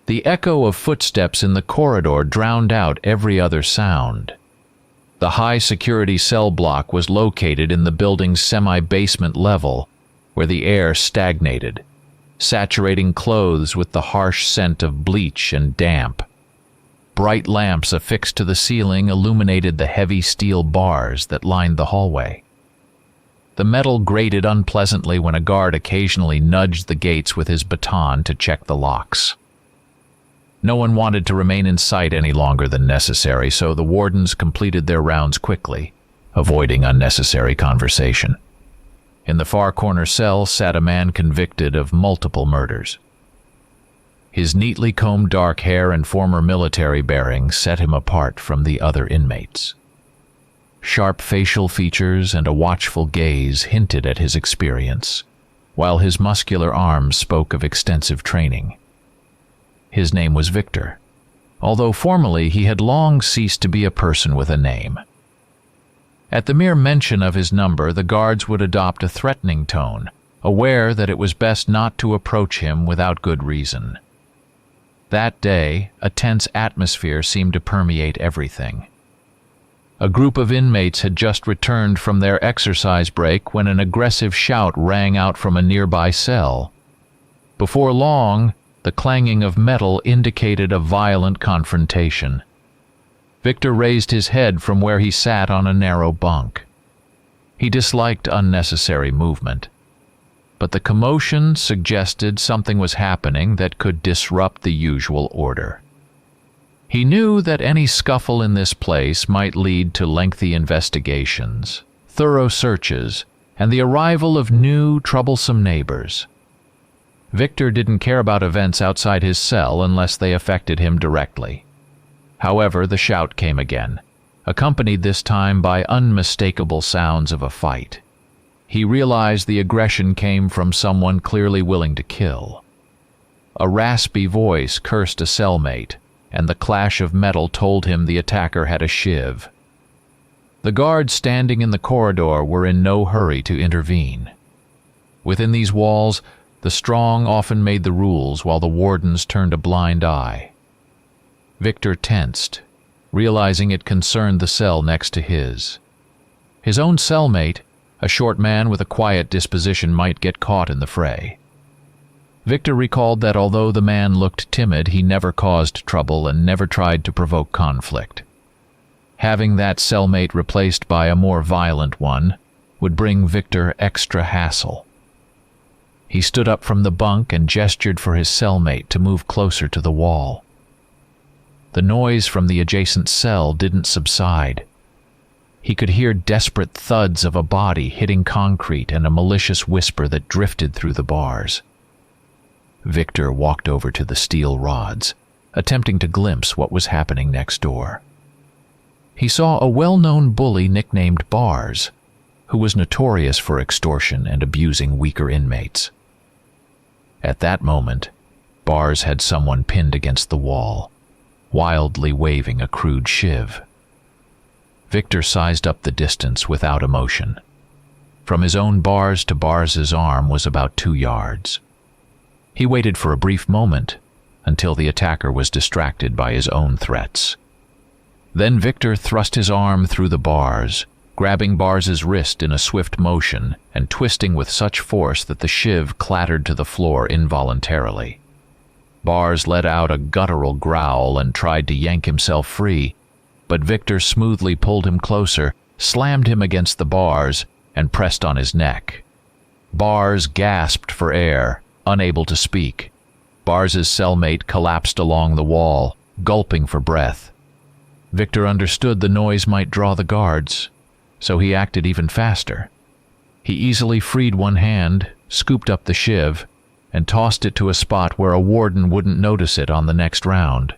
The echo of footsteps in the corridor drowned out every other sound. The high-security cell block was located in the building's semi-basement level, where the air stagnated, saturating clothes with the harsh scent of bleach and damp. Bright lamps affixed to the ceiling illuminated the heavy steel bars that lined the hallway. The metal grated unpleasantly when a guard occasionally nudged the gates with his baton to check the locks. No one wanted to remain in sight any longer than necessary, so the wardens completed their rounds quickly, avoiding unnecessary conversation. In the far corner cell sat a man convicted of multiple murders. His neatly combed dark hair and former military bearings set him apart from the other inmates. Sharp facial features and a watchful gaze hinted at his experience, while his muscular arms spoke of extensive training. His name was Victor, although formally he had long ceased to be a person with a name. At the mere mention of his number, the guards would adopt a threatening tone, aware that it was best not to approach him without good reason. That day, a tense atmosphere seemed to permeate everything. A group of inmates had just returned from their exercise break when an aggressive shout rang out from a nearby cell. Before long, the clanging of metal indicated a violent confrontation. Victor raised his head from where he sat on a narrow bunk. He disliked unnecessary movement, but the commotion suggested something was happening that could disrupt the usual order. He knew that any scuffle in this place might lead to lengthy investigations, thorough searches, and the arrival of new, troublesome neighbors. Victor didn't care about events outside his cell unless they affected him directly. However, the shout came again, accompanied this time by unmistakable sounds of a fight. He realized the aggression came from someone clearly willing to kill. A raspy voice cursed a cellmate, and the clash of metal told him the attacker had a shiv. The guards standing in the corridor were in no hurry to intervene. Within these walls, the strong often made the rules while the wardens turned a blind eye. Victor tensed, realizing it concerned the cell next to his. His own cellmate, a short man with a quiet disposition, might get caught in the fray. Victor recalled that although the man looked timid, he never caused trouble and never tried to provoke conflict. Having that cellmate replaced by a more violent one would bring Victor extra hassle. He stood up from the bunk and gestured for his cellmate to move closer to the wall. The noise from the adjacent cell didn't subside. He could hear desperate thuds of a body hitting concrete and a malicious whisper that drifted through the bars. Victor walked over to the steel rods, attempting to glimpse what was happening next door. He saw a well-known bully nicknamed Bars, who was notorious for extortion and abusing weaker inmates. At that moment, Bars had someone pinned against the wall, wildly waving a crude shiv. Victor sized up the distance without emotion. From his own bars to Bars's arm was about 2 yards. He waited for a brief moment until the attacker was distracted by his own threats. Then Victor thrust his arm through the bars, grabbing Bars's wrist in a swift motion and twisting with such force that the shiv clattered to the floor involuntarily. Bars let out a guttural growl and tried to yank himself free, but Victor smoothly pulled him closer, slammed him against the bars, and pressed on his neck. Bars gasped for air, unable to speak. Bars's cellmate collapsed along the wall, gulping for breath. Victor understood the noise might draw the guards, so he acted even faster. He easily freed one hand, scooped up the shiv, and tossed it to a spot where a warden wouldn't notice it on the next round.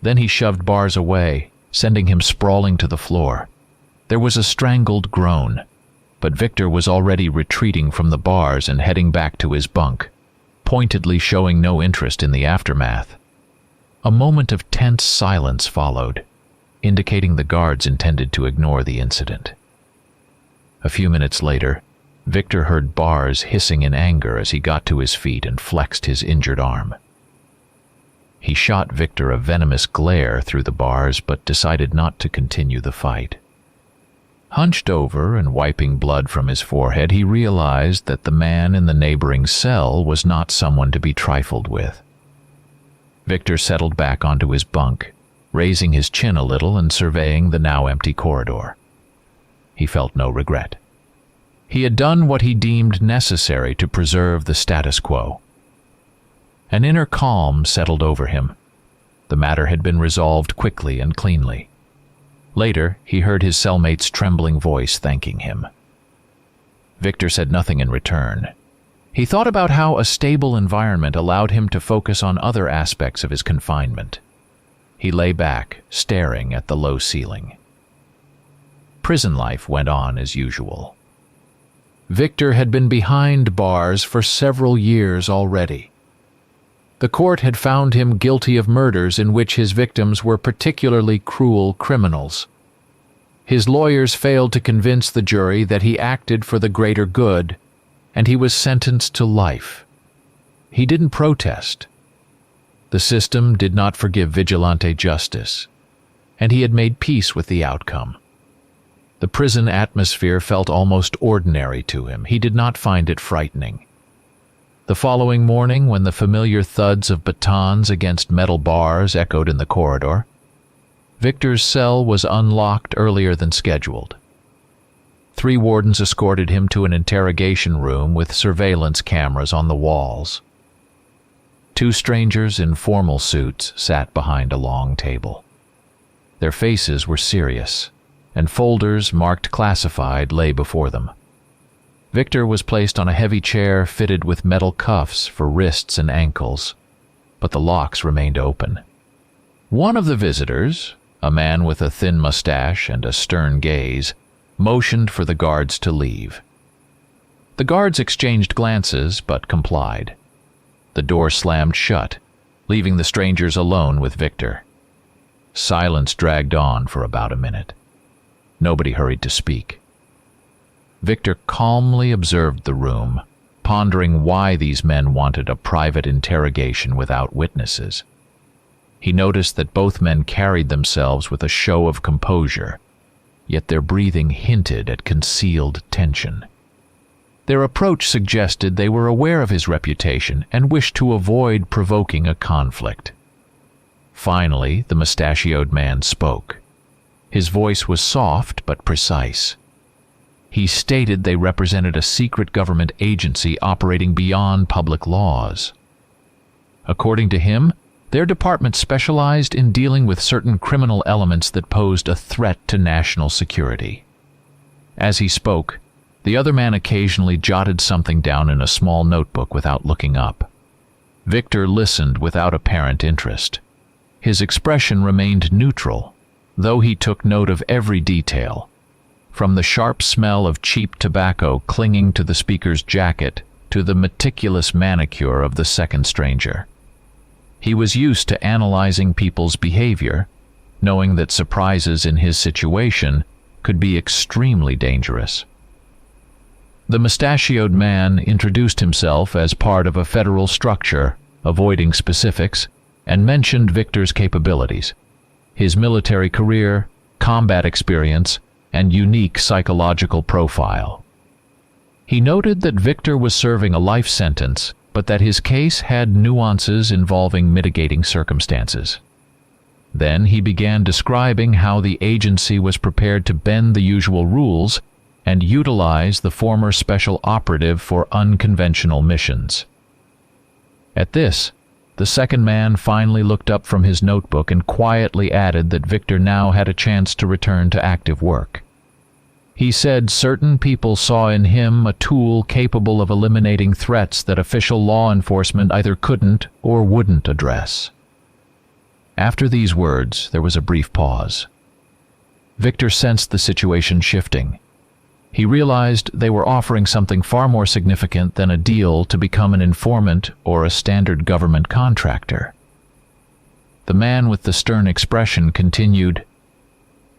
Then he shoved Bars away, sending him sprawling to the floor. There was a strangled groan, but Victor was already retreating from the bars and heading back to his bunk, pointedly showing no interest in the aftermath. A moment of tense silence followed, indicating the guards intended to ignore the incident. A few minutes later, Victor heard Bars hissing in anger as he got to his feet and flexed his injured arm. He shot Victor a venomous glare through the bars, but decided not to continue the fight. Hunched over and wiping blood from his forehead, he realized that the man in the neighboring cell was not someone to be trifled with. Victor settled back onto his bunk, raising his chin a little and surveying the now empty corridor. He felt no regret. He had done what he deemed necessary to preserve the status quo. An inner calm settled over him. The matter had been resolved quickly and cleanly. Later, he heard his cellmate's trembling voice thanking him. Victor said nothing in return. He thought about how a stable environment allowed him to focus on other aspects of his confinement. He lay back, staring at the low ceiling. Prison life went on as usual. Victor had been behind bars for several years already. The court had found him guilty of murders in which his victims were particularly cruel criminals. His lawyers failed to convince the jury that he acted for the greater good, and he was sentenced to life. He didn't protest. The system did not forgive vigilante justice, and he had made peace with the outcome. The prison atmosphere felt almost ordinary to him. He did not find it frightening. The following morning, when the familiar thuds of batons against metal bars echoed in the corridor, Victor's cell was unlocked earlier than scheduled. 3 wardens escorted him to an interrogation room with surveillance cameras on the walls. 2 strangers in formal suits sat behind a long table. Their faces were serious, and folders marked classified lay before them. Victor was placed on a heavy chair fitted with metal cuffs for wrists and ankles, but the locks remained open. One of the visitors, a man with a thin mustache and a stern gaze, motioned for the guards to leave. The guards exchanged glances but complied. The door slammed shut, leaving the strangers alone with Victor. Silence dragged on for about a minute. Nobody hurried to speak. Victor calmly observed the room, pondering why these men wanted a private interrogation without witnesses. He noticed that both men carried themselves with a show of composure, yet their breathing hinted at concealed tension. Their approach suggested they were aware of his reputation and wished to avoid provoking a conflict. Finally, the mustachioed man spoke. His voice was soft but precise. He stated they represented a secret government agency operating beyond public laws. According to him, their department specialized in dealing with certain criminal elements that posed a threat to national security. As he spoke, the other man occasionally jotted something down in a small notebook without looking up. Victor listened without apparent interest. His expression remained neutral, though he took note of every detail, from the sharp smell of cheap tobacco clinging to the speaker's jacket to the meticulous manicure of the second stranger. He was used to analyzing people's behavior, knowing that surprises in his situation could be extremely dangerous. The mustachioed man introduced himself as part of a federal structure, avoiding specifics, and mentioned Victor's capabilities, his military career, combat experience, and unique psychological profile. He noted that Victor was serving a life sentence, but that his case had nuances involving mitigating circumstances. Then he began describing how the agency was prepared to bend the usual rules and utilize the former special operative for unconventional missions. At this, the second man finally looked up from his notebook and quietly added that Victor now had a chance to return to active work. He said certain people saw in him a tool capable of eliminating threats that official law enforcement either couldn't or wouldn't address. After these words, there was a brief pause. Victor sensed the situation shifting. He realized they were offering something far more significant than a deal to become an informant or a standard government contractor. The man with the stern expression continued,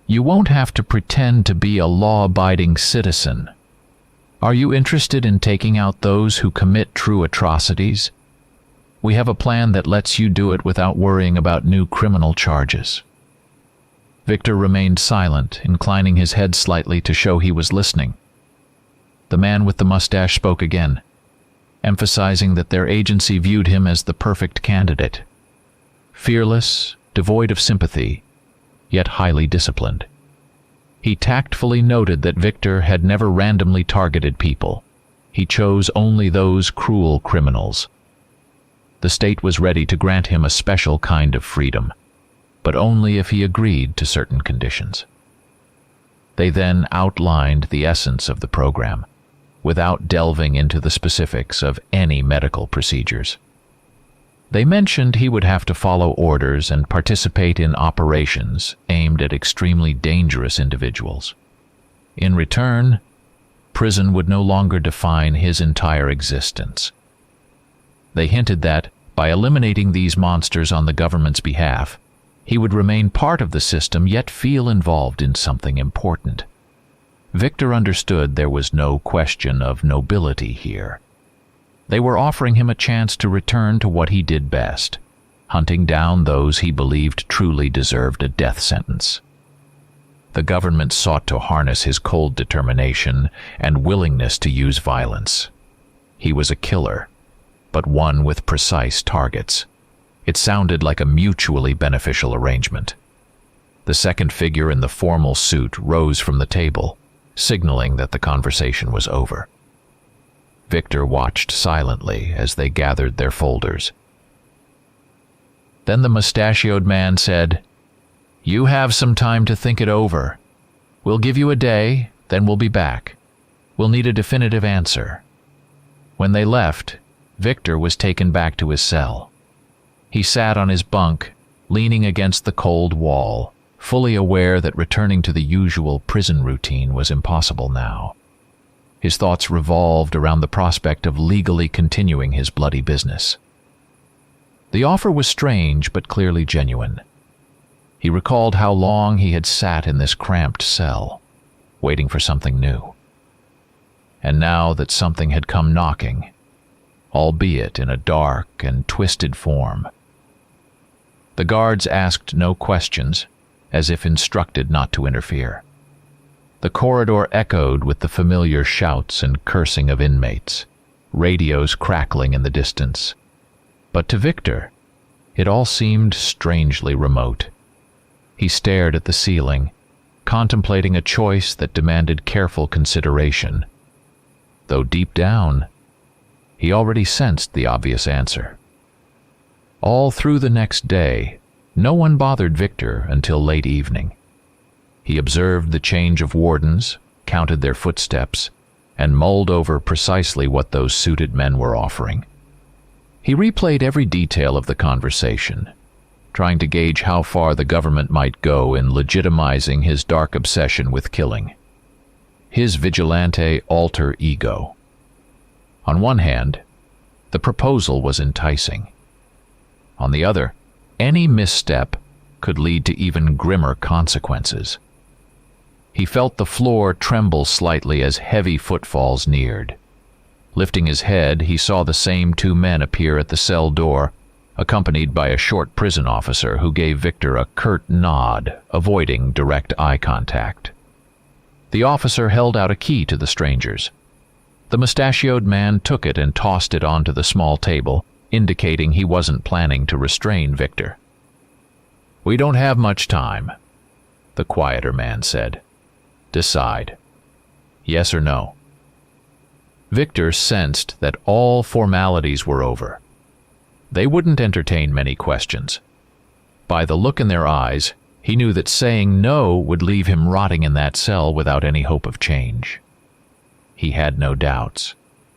"You won't have to pretend to be a law-abiding citizen. Are you interested in taking out those who commit true atrocities? We have a plan that lets you do it without worrying about new criminal charges." Victor remained silent, inclining his head slightly to show he was listening. The man with the mustache spoke again, emphasizing that their agency viewed him as the perfect candidate. Fearless, devoid of sympathy, yet highly disciplined. He tactfully noted that Victor had never randomly targeted people. He chose only those cruel criminals. The state was ready to grant him a special kind of freedom, but only if he agreed to certain conditions. They then outlined the essence of the program, without delving into the specifics of any medical procedures. They mentioned he would have to follow orders and participate in operations aimed at extremely dangerous individuals. In return, prison would no longer define his entire existence. They hinted that, by eliminating these monsters on the government's behalf, he would remain part of the system yet feel involved in something important. Victor understood there was no question of nobility here. They were offering him a chance to return to what he did best, hunting down those he believed truly deserved a death sentence. The government sought to harness his cold determination and willingness to use violence. He was a killer, but one with precise targets. It sounded like a mutually beneficial arrangement. The second figure in the formal suit rose from the table, signaling that the conversation was over. Victor watched silently as they gathered their folders. Then the mustachioed man said, "You have some time to think it over. We'll give you a day, then we'll be back. We'll need a definitive answer." When they left, Victor was taken back to his cell. He sat on his bunk, leaning against the cold wall, fully aware that returning to the usual prison routine was impossible now. His thoughts revolved around the prospect of legally continuing his bloody business. The offer was strange but clearly genuine. He recalled how long he had sat in this cramped cell, waiting for something new. And now that something had come knocking, albeit in a dark and twisted form. The guards asked no questions, as if instructed not to interfere. The corridor echoed with the familiar shouts and cursing of inmates, radios crackling in the distance. But to Victor, it all seemed strangely remote. He stared at the ceiling, contemplating a choice that demanded careful consideration, though deep down, he already sensed the obvious answer. All through the next day, no one bothered Victor until late evening. He observed the change of wardens, counted their footsteps, and mulled over precisely what those suited men were offering. He replayed every detail of the conversation, trying to gauge how far the government might go in legitimizing his dark obsession with killing. His vigilante alter ego. On one hand, the proposal was enticing. On the other, any misstep could lead to even grimmer consequences. He felt the floor tremble slightly as heavy footfalls neared. Lifting his head, he saw the same two men appear at the cell door, accompanied by a short prison officer who gave Victor a curt nod, avoiding direct eye contact. The officer held out a key to the strangers. The mustachioed man took it and tossed it onto the small table, indicating he wasn't planning to restrain Victor. "We don't have much time," the quieter man said. "Decide. Yes or no." Victor sensed that all formalities were over. They wouldn't entertain many questions. By the look in their eyes, he knew that saying no would leave him rotting in that cell without any hope of change. He had no doubts,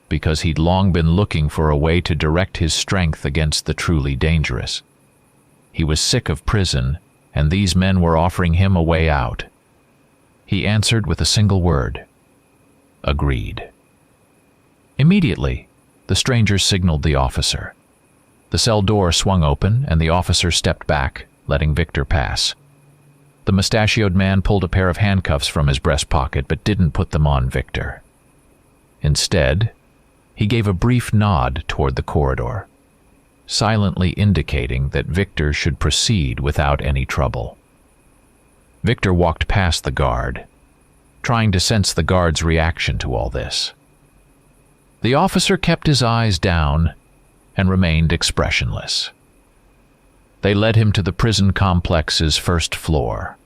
because he'd long been looking for a way to direct his strength against the truly dangerous. He was sick of prison, and these men were offering him a way out. He answered with a single word: "Agreed." Immediately, the strangers signaled the officer. The cell door swung open, and the officer stepped back, letting Victor pass. The mustachioed man pulled a pair of handcuffs from his breast pocket, but didn't put them on Victor. Instead, he gave a brief nod toward the corridor. silently indicating that Victor should proceed without any trouble. Victor walked past the guard, trying to sense the guard's reaction to all this. The officer kept his eyes down and remained expressionless. They led him to the prison complex's first floor,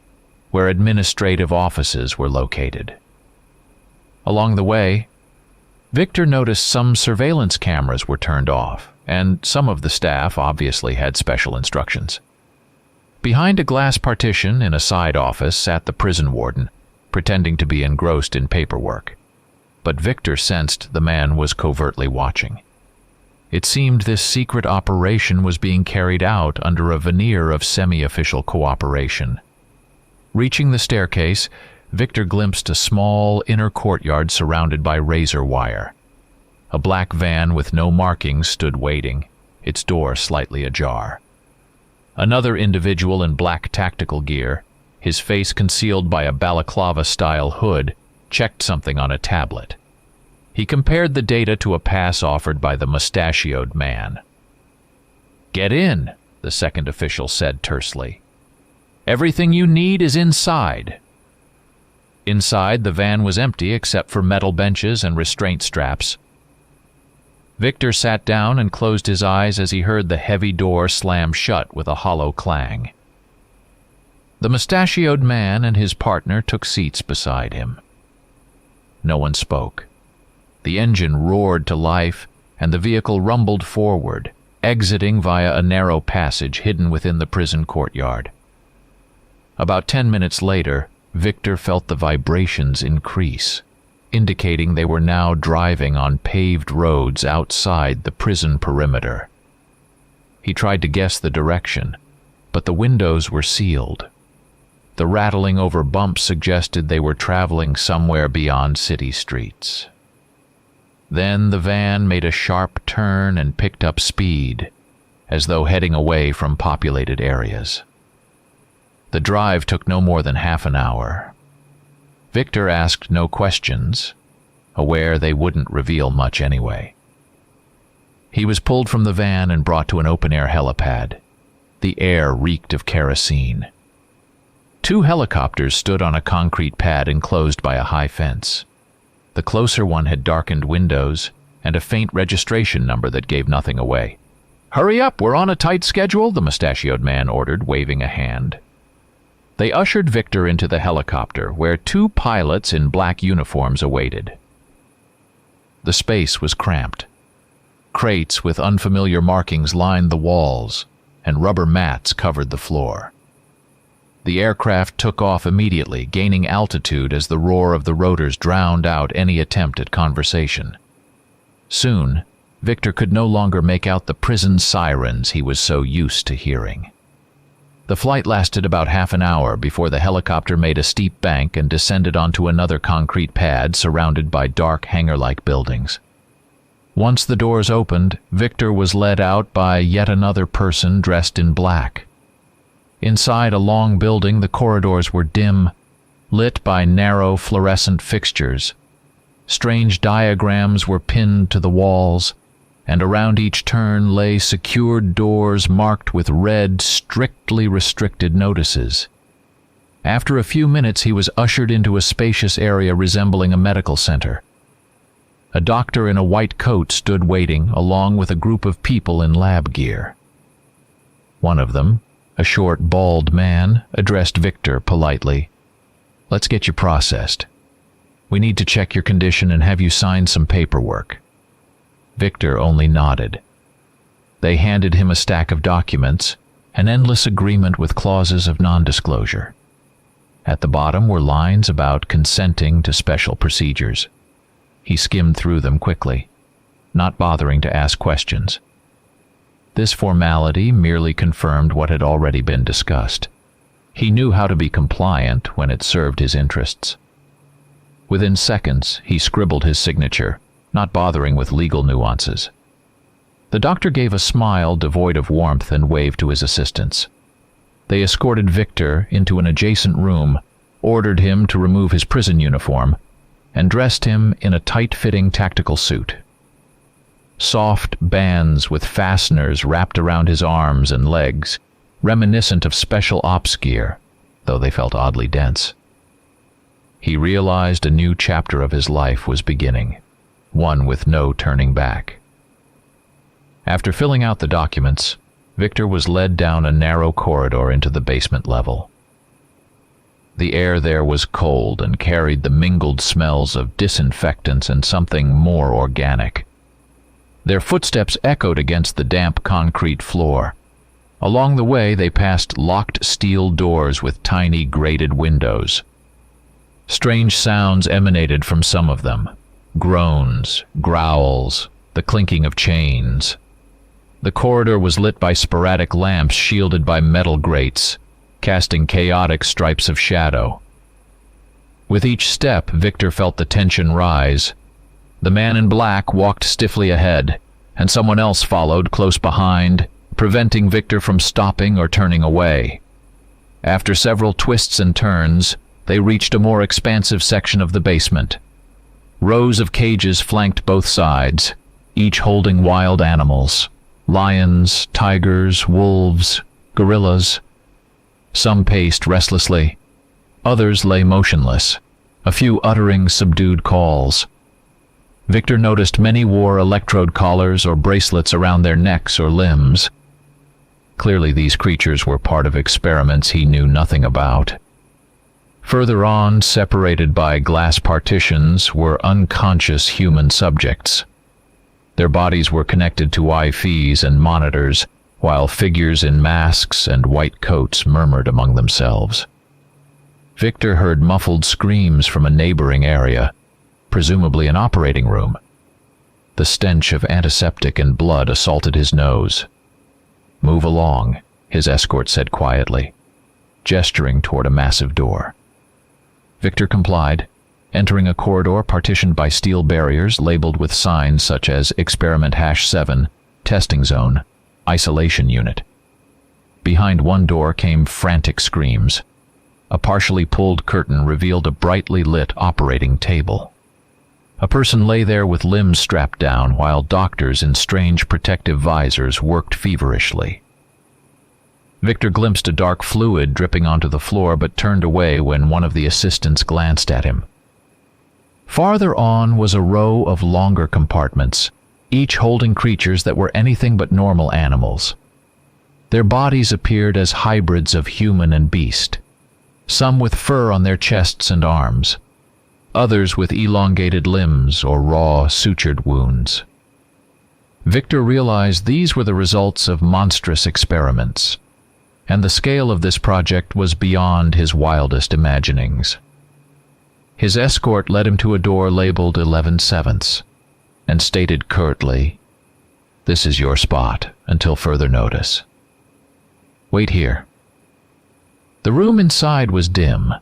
where administrative offices were located. Along the way, Victor noticed some surveillance cameras were turned off, and some of the staff obviously had special instructions. Behind a glass partition in a side office sat the prison warden, pretending to be engrossed in paperwork. But Victor sensed the man was covertly watching. It seemed this secret operation was being carried out under a veneer of semi-official cooperation. Reaching the staircase, Victor glimpsed a small inner courtyard surrounded by razor wire. A black van with no markings stood waiting, its door slightly ajar. Another individual in black tactical gear, his face concealed by a balaclava-style hood, checked something on a tablet. He compared the data to a pass offered by the mustachioed man. "Get in," the second official said tersely. "Everything you need is inside." Inside, the van was empty except for metal benches and restraint straps. Victor sat down and closed his eyes as he heard the heavy door slam shut with a hollow clang. The mustachioed man and his partner took seats beside him. No one spoke. The engine roared to life, and the vehicle rumbled forward, exiting via a narrow passage hidden within the prison courtyard. About 10 minutes later, Victor felt the vibrations increase, indicating they were now driving on paved roads outside the prison perimeter. He tried to guess the direction, but the windows were sealed. The rattling over bumps suggested they were traveling somewhere beyond city streets. Then the van made a sharp turn and picked up speed, as though heading away from populated areas. The drive took no more than half an hour. Victor asked no questions, aware they wouldn't reveal much anyway. He was pulled from the van and brought to an open-air helipad. The air reeked of kerosene. 2 helicopters stood on a concrete pad enclosed by a high fence. The closer one had darkened windows and a faint registration number that gave nothing away. "Hurry up, we're on a tight schedule," the mustachioed man ordered, waving a hand. They ushered Victor into the helicopter, where 2 pilots in black uniforms awaited. The space was cramped. Crates with unfamiliar markings lined the walls, and rubber mats covered the floor. The aircraft took off immediately, gaining altitude as the roar of the rotors drowned out any attempt at conversation. Soon, Victor could no longer make out the prison sirens he was so used to hearing. The flight lasted about half an hour before the helicopter made a steep bank and descended onto another concrete pad surrounded by dark hangar-like buildings. Once the doors opened, Victor was led out by yet another person dressed in black. Inside a long building, the corridors were dim, lit by narrow fluorescent fixtures. Strange diagrams were pinned to the walls, and around each turn lay secured doors marked with red, strictly restricted notices. After a few minutes, he was ushered into a spacious area resembling a medical center. A doctor in a white coat stood waiting, along with a group of people in lab gear. One of them, a short, bald man, addressed Victor politely. "Let's get you processed. We need to check your condition and have you sign some paperwork." Victor only nodded. They handed him a stack of documents, an endless agreement with clauses of non-disclosure. At the bottom were lines about consenting to special procedures. He skimmed through them quickly, not bothering to ask questions. This formality merely confirmed what had already been discussed. He knew how to be compliant when it served his interests. Within seconds, he scribbled his signature, not bothering with legal nuances. The doctor gave a smile devoid of warmth and waved to his assistants. They escorted Victor into an adjacent room, ordered him to remove his prison uniform, and dressed him in a tight-fitting tactical suit. soft bands with fasteners wrapped around his arms and legs, reminiscent of special ops gear, though they felt oddly dense. He realized a new chapter of his life was beginning, one with no turning back. After filling out the documents, Victor was led down a narrow corridor into the basement level. The air there was cold and carried the mingled smells of disinfectants and something more organic. Their footsteps echoed against the damp concrete floor. Along the way, they passed locked steel doors with tiny grated windows. Strange sounds emanated from some of them: groans, growls, the clinking of chains. The corridor was lit by sporadic lamps shielded by metal grates, casting chaotic stripes of shadow. With each step, Victor felt the tension rise. The man in black walked stiffly ahead, and someone else followed close behind, preventing Victor from stopping or turning away. After several twists and turns, they reached a more expansive section of the basement. Rows of cages flanked both sides, each holding wild animals: lions, tigers, wolves, gorillas. Some paced restlessly. Others lay motionless, a few uttering subdued calls. Victor noticed many wore electrode collars or bracelets around their necks or limbs. Clearly these creatures were part of experiments he knew nothing about. Further on, separated by glass partitions, were unconscious human subjects. Their bodies were connected to IVs and monitors, while figures in masks and white coats murmured among themselves. Victor heard muffled screams from a neighboring area, presumably an operating room. The stench of antiseptic and blood assaulted his nose. "Move along," his escort said quietly, gesturing toward a massive door. Victor complied, entering a corridor partitioned by steel barriers labeled with signs such as Experiment #7, Testing Zone, Isolation Unit. Behind one door came frantic screams. A partially pulled curtain revealed a brightly lit operating table. A person lay there with limbs strapped down, while doctors in strange protective visors worked feverishly. Victor glimpsed a dark fluid dripping onto the floor, but turned away when one of the assistants glanced at him. Farther on was a row of longer compartments, each holding creatures that were anything but normal animals. Their bodies appeared as hybrids of human and beast, some with fur on their chests and arms, others with elongated limbs or raw, sutured wounds. Victor realized these were the results of monstrous experiments, and the scale of this project was beyond his wildest imaginings. His escort led him to a door labeled 11/7, and stated curtly, "This is your spot until further notice. Wait here." The room inside was dim.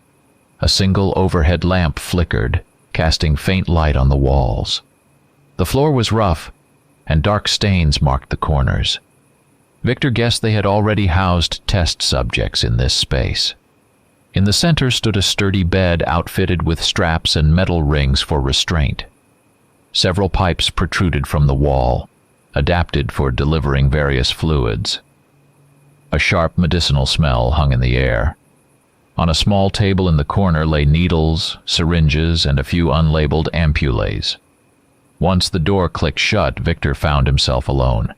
A single overhead lamp flickered, casting faint light on the walls. The floor was rough, and dark stains marked the corners. Victor guessed they had already housed test subjects in this space. In the center stood a sturdy bed outfitted with straps and metal rings for restraint. Several pipes protruded from the wall, adapted for delivering various fluids. A sharp medicinal smell hung in the air. On a small table in the corner lay needles, syringes, and a few unlabeled ampoules. Once the door clicked shut, Victor found himself alone.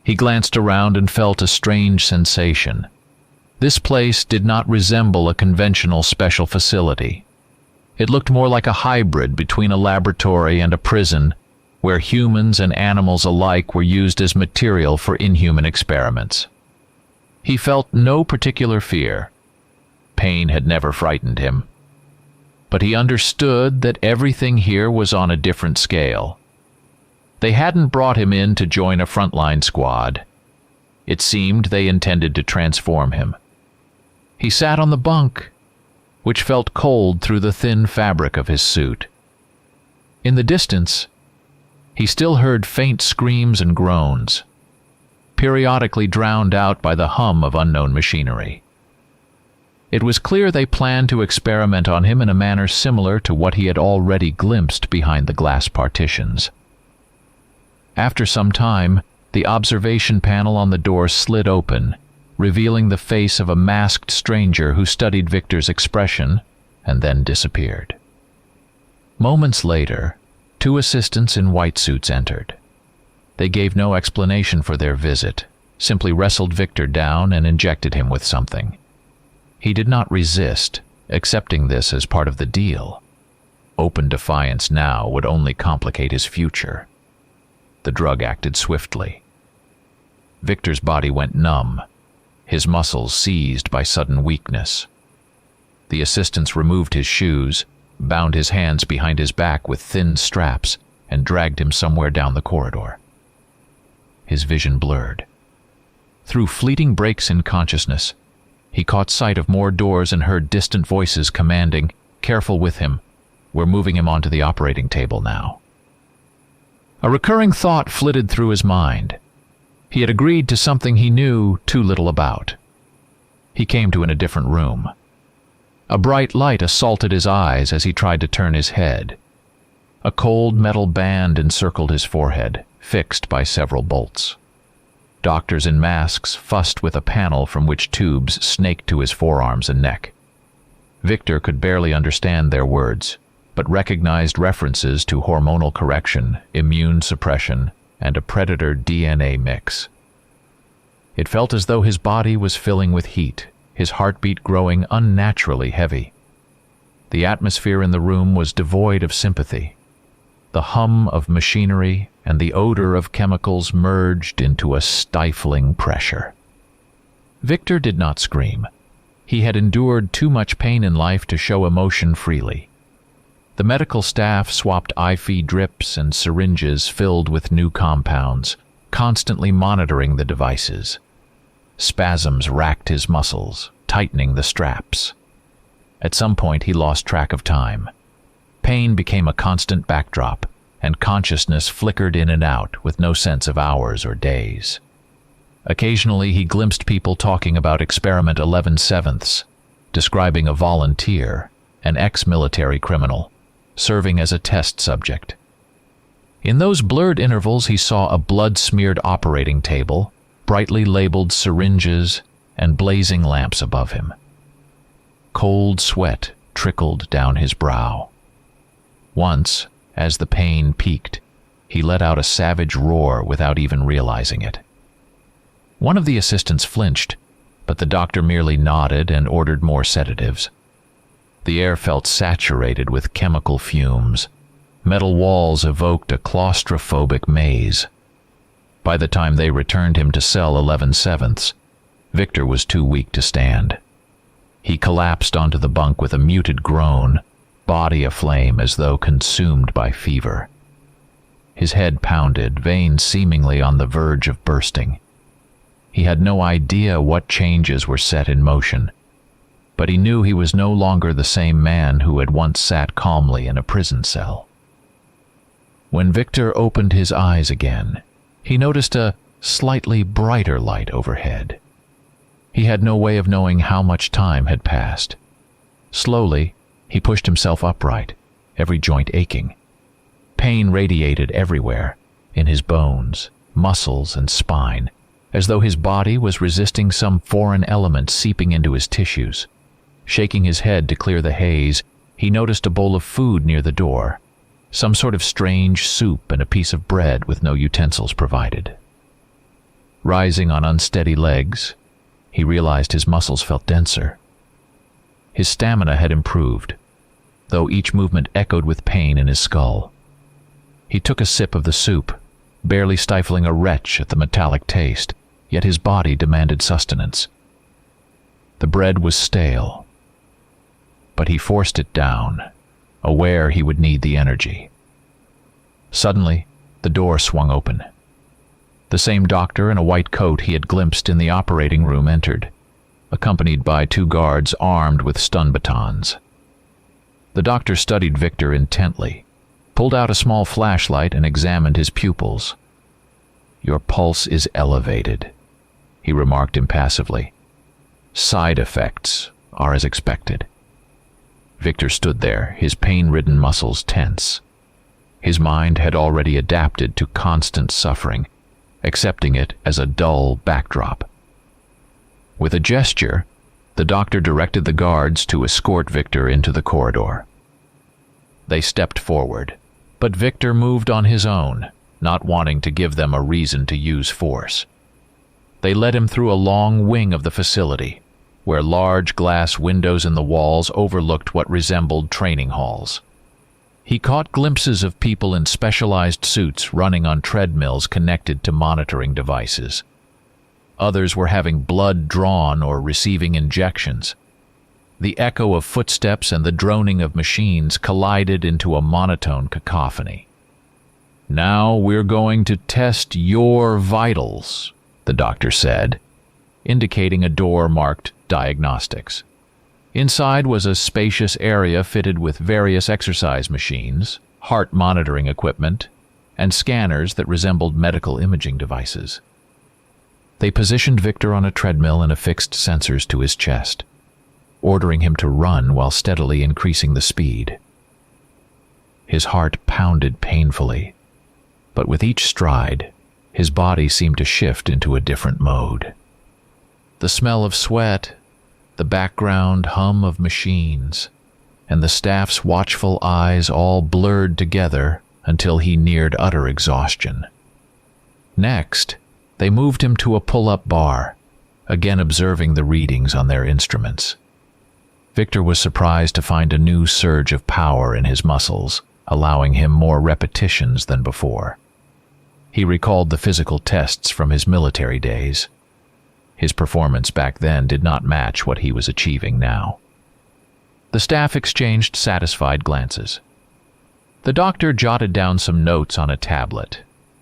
He glanced around and felt a strange sensation. This place did not resemble a conventional special facility. It looked more like a hybrid between a laboratory and a prison, where humans and animals alike were used as material for inhuman experiments. He felt no particular fear. Pain had never frightened him. But he understood that everything here was on a different scale. They hadn't brought him in to join a frontline squad. It seemed they intended to transform him. He sat on the bunk, which felt cold through the thin fabric of his suit. In the distance, he still heard faint screams and groans, periodically drowned out by the hum of unknown machinery. It was clear they planned to experiment on him in a manner similar to what he had already glimpsed behind the glass partitions. After some time, the observation panel on the door slid open, revealing the face of a masked stranger who studied Victor's expression and then disappeared. Moments later, 2 assistants in white suits entered. They gave no explanation for their visit, simply wrestled Victor down and injected him with something. He did not resist, accepting this as part of the deal. Open defiance now would only complicate his future. The drug acted swiftly. Victor's body went numb, his muscles seized by sudden weakness. The assistants removed his shoes, bound his hands behind his back with thin straps, and dragged him somewhere down the corridor. His vision blurred. Through fleeting breaks in consciousness, he caught sight of more doors and heard distant voices commanding, "Careful with him. We're moving him onto the operating table now." A recurring thought flitted through his mind. He had agreed to something he knew too little about. He came to in a different room. A bright light assaulted his eyes as he tried to turn his head. A cold metal band encircled his forehead, fixed by several bolts. Doctors in masks fussed with a panel from which tubes snaked to his forearms and neck. Victor could barely understand their words, but recognized references to hormonal correction, immune suppression, and a predator DNA mix. It felt as though his body was filling with heat, his heartbeat growing unnaturally heavy. The atmosphere in the room was devoid of sympathy. The hum of machinery and the odor of chemicals merged into a stifling pressure. Victor did not scream. He had endured too much pain in life to show emotion freely. The medical staff swapped IV drips and syringes filled with new compounds, constantly monitoring the devices. Spasms racked his muscles, tightening the straps. At some point he lost track of time. Pain became a constant backdrop, and consciousness flickered in and out with no sense of hours or days. Occasionally he glimpsed people talking about Experiment 11/7, describing a volunteer, an ex-military criminal, serving as a test subject. In those blurred intervals he saw a blood-smeared operating table, brightly labeled syringes, and blazing lamps above him. Cold sweat trickled down his brow. Once, as the pain peaked, he let out a savage roar without even realizing it. One of the assistants flinched, but the doctor merely nodded and ordered more sedatives. The air felt saturated with chemical fumes. Metal walls evoked a claustrophobic maze. By the time they returned him to cell 11/7, Victor was too weak to stand. He collapsed onto the bunk with a muted groan, body aflame as though consumed by fever. His head pounded, veins seemingly on the verge of bursting. He had no idea what changes were set in motion, but he knew he was no longer the same man who had once sat calmly in a prison cell. When Victor opened his eyes again, he noticed a slightly brighter light overhead. He had no way of knowing how much time had passed. Slowly, he pushed himself upright, every joint aching. Pain radiated everywhere, in his bones, muscles, and spine, as though his body was resisting some foreign element seeping into his tissues. Shaking his head to clear the haze, he noticed a bowl of food near the door, some sort of strange soup and a piece of bread with no utensils provided. Rising on unsteady legs, he realized his muscles felt denser. His stamina had improved, though each movement echoed with pain in his skull. He took a sip of the soup, barely stifling a retch at the metallic taste, yet his body demanded sustenance. The bread was stale, but he forced it down, aware he would need the energy. Suddenly, the door swung open. The same doctor in a white coat he had glimpsed in the operating room entered, accompanied by 2 guards armed with stun batons. The doctor studied Victor intently, pulled out a small flashlight and examined his pupils. "Your pulse is elevated," he remarked impassively. "Side effects are as expected." Victor stood there, his pain-ridden muscles tense. His mind had already adapted to constant suffering, accepting it as a dull backdrop. With a gesture, the doctor directed the guards to escort Victor into the corridor. They stepped forward, but Victor moved on his own, not wanting to give them a reason to use force. They led him through a long wing of the facility, where large glass windows in the walls overlooked what resembled training halls. He caught glimpses of people in specialized suits running on treadmills connected to monitoring devices. Others were having blood drawn or receiving injections. The echo of footsteps and the droning of machines collided into a monotone cacophony. "Now we're going to test your vitals," the doctor said, indicating a door marked Diagnostics. Inside was a spacious area fitted with various exercise machines, heart monitoring equipment, and scanners that resembled medical imaging devices. They positioned Victor on a treadmill and affixed sensors to his chest, ordering him to run while steadily increasing the speed. His heart pounded painfully, but with each stride, his body seemed to shift into a different mode. The smell of sweat, the background hum of machines, and the staff's watchful eyes all blurred together until he neared utter exhaustion. Next, they moved him to a pull-up bar, again observing the readings on their instruments. Victor was surprised to find a new surge of power in his muscles, allowing him more repetitions than before. He recalled the physical tests from his military days. His performance back then did not match what he was achieving now. The staff exchanged satisfied glances. The doctor jotted down some notes on a tablet,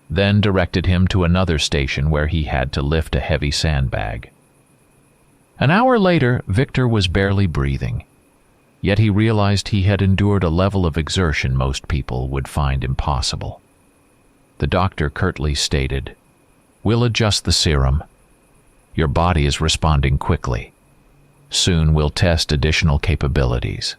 then directed him to another station where he had to lift a heavy sandbag. An hour later, Victor was barely breathing, yet he realized he had endured a level of exertion most people would find impossible. The doctor curtly stated, "We'll adjust the serum. Your body is responding quickly. Soon we'll test additional capabilities."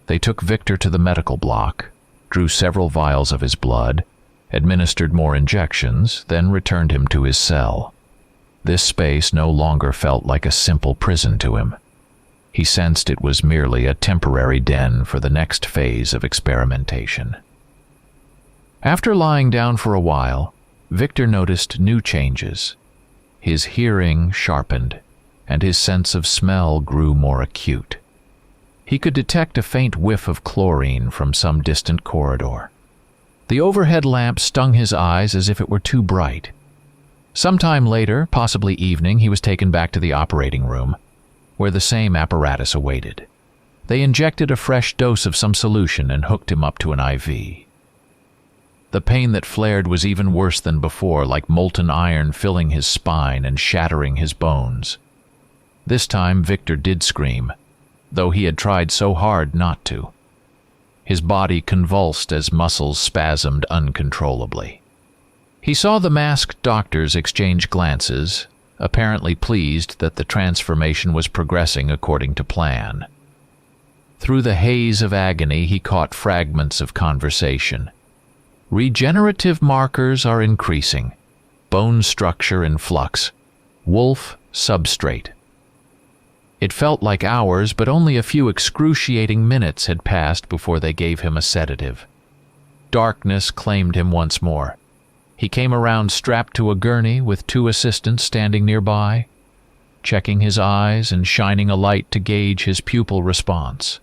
They took Victor to the medical block, drew several vials of his blood, administered more injections, then returned him to his cell. This space no longer felt like a simple prison to him. He sensed it was merely a temporary den for the next phase of experimentation. After lying down for a while, Victor noticed new changes. His hearing sharpened, and his sense of smell grew more acute. He could detect a faint whiff of chlorine from some distant corridor. The overhead lamp stung his eyes as if it were too bright. Sometime later, possibly evening, he was taken back to the operating room, where the same apparatus awaited. They injected a fresh dose of some solution and hooked him up to an IV. The pain that flared was even worse than before, like molten iron filling his spine and shattering his bones. This time Victor did scream, though he had tried so hard not to. His body convulsed as muscles spasmed uncontrollably. He saw the masked doctors exchange glances, apparently pleased that the transformation was progressing according to plan. Through the haze of agony, he caught fragments of conversation. "Regenerative markers are increasing. Bone structure in flux. Wolf substrate." It felt like hours, but only a few excruciating minutes had passed before they gave him a sedative. Darkness claimed him once more. He came around strapped to a gurney with 2 assistants standing nearby, checking his eyes and shining a light to gauge his pupil response.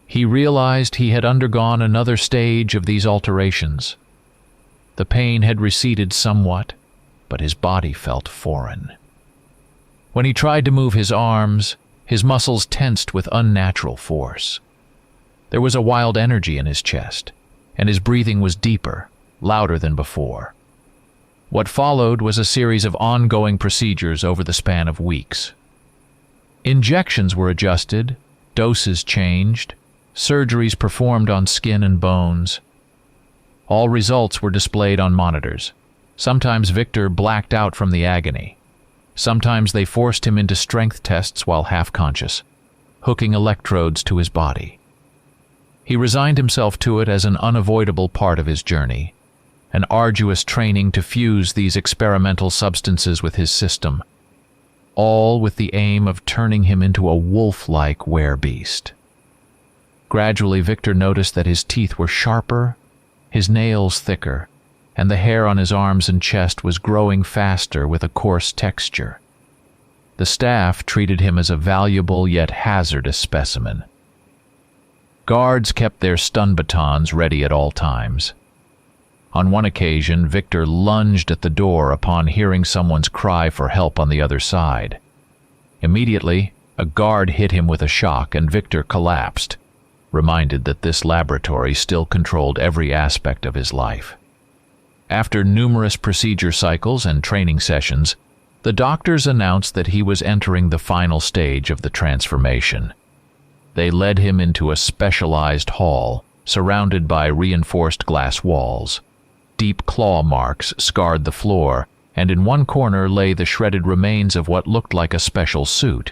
He realized he had undergone another stage of these alterations. The pain had receded somewhat, but his body felt foreign. When he tried to move his arms, his muscles tensed with unnatural force. There was a wild energy in his chest, and his breathing was deeper, louder than before. What followed was a series of ongoing procedures over the span of weeks. Injections were adjusted, doses changed, surgeries performed on skin and bones. All results were displayed on monitors. Sometimes Victor blacked out from the agony. Sometimes they forced him into strength tests while half-conscious, hooking electrodes to his body. He resigned himself to it as an unavoidable part of his journey, an arduous training to fuse these experimental substances with his system, all with the aim of turning him into a wolf-like werebeast. Gradually, Victor noticed that his teeth were sharper, his nails thicker, and the hair on his arms and chest was growing faster with a coarse texture. The staff treated him as a valuable yet hazardous specimen. Guards kept their stun batons ready at all times. On one occasion, Victor lunged at the door upon hearing someone's cry for help on the other side. Immediately, a guard hit him with a shock and Victor collapsed, reminded that this laboratory still controlled every aspect of his life. After numerous procedure cycles and training sessions, the doctors announced that he was entering the final stage of the transformation. They led him into a specialized hall, surrounded by reinforced glass walls. Deep claw marks scarred the floor, and in one corner lay the shredded remains of what looked like a special suit.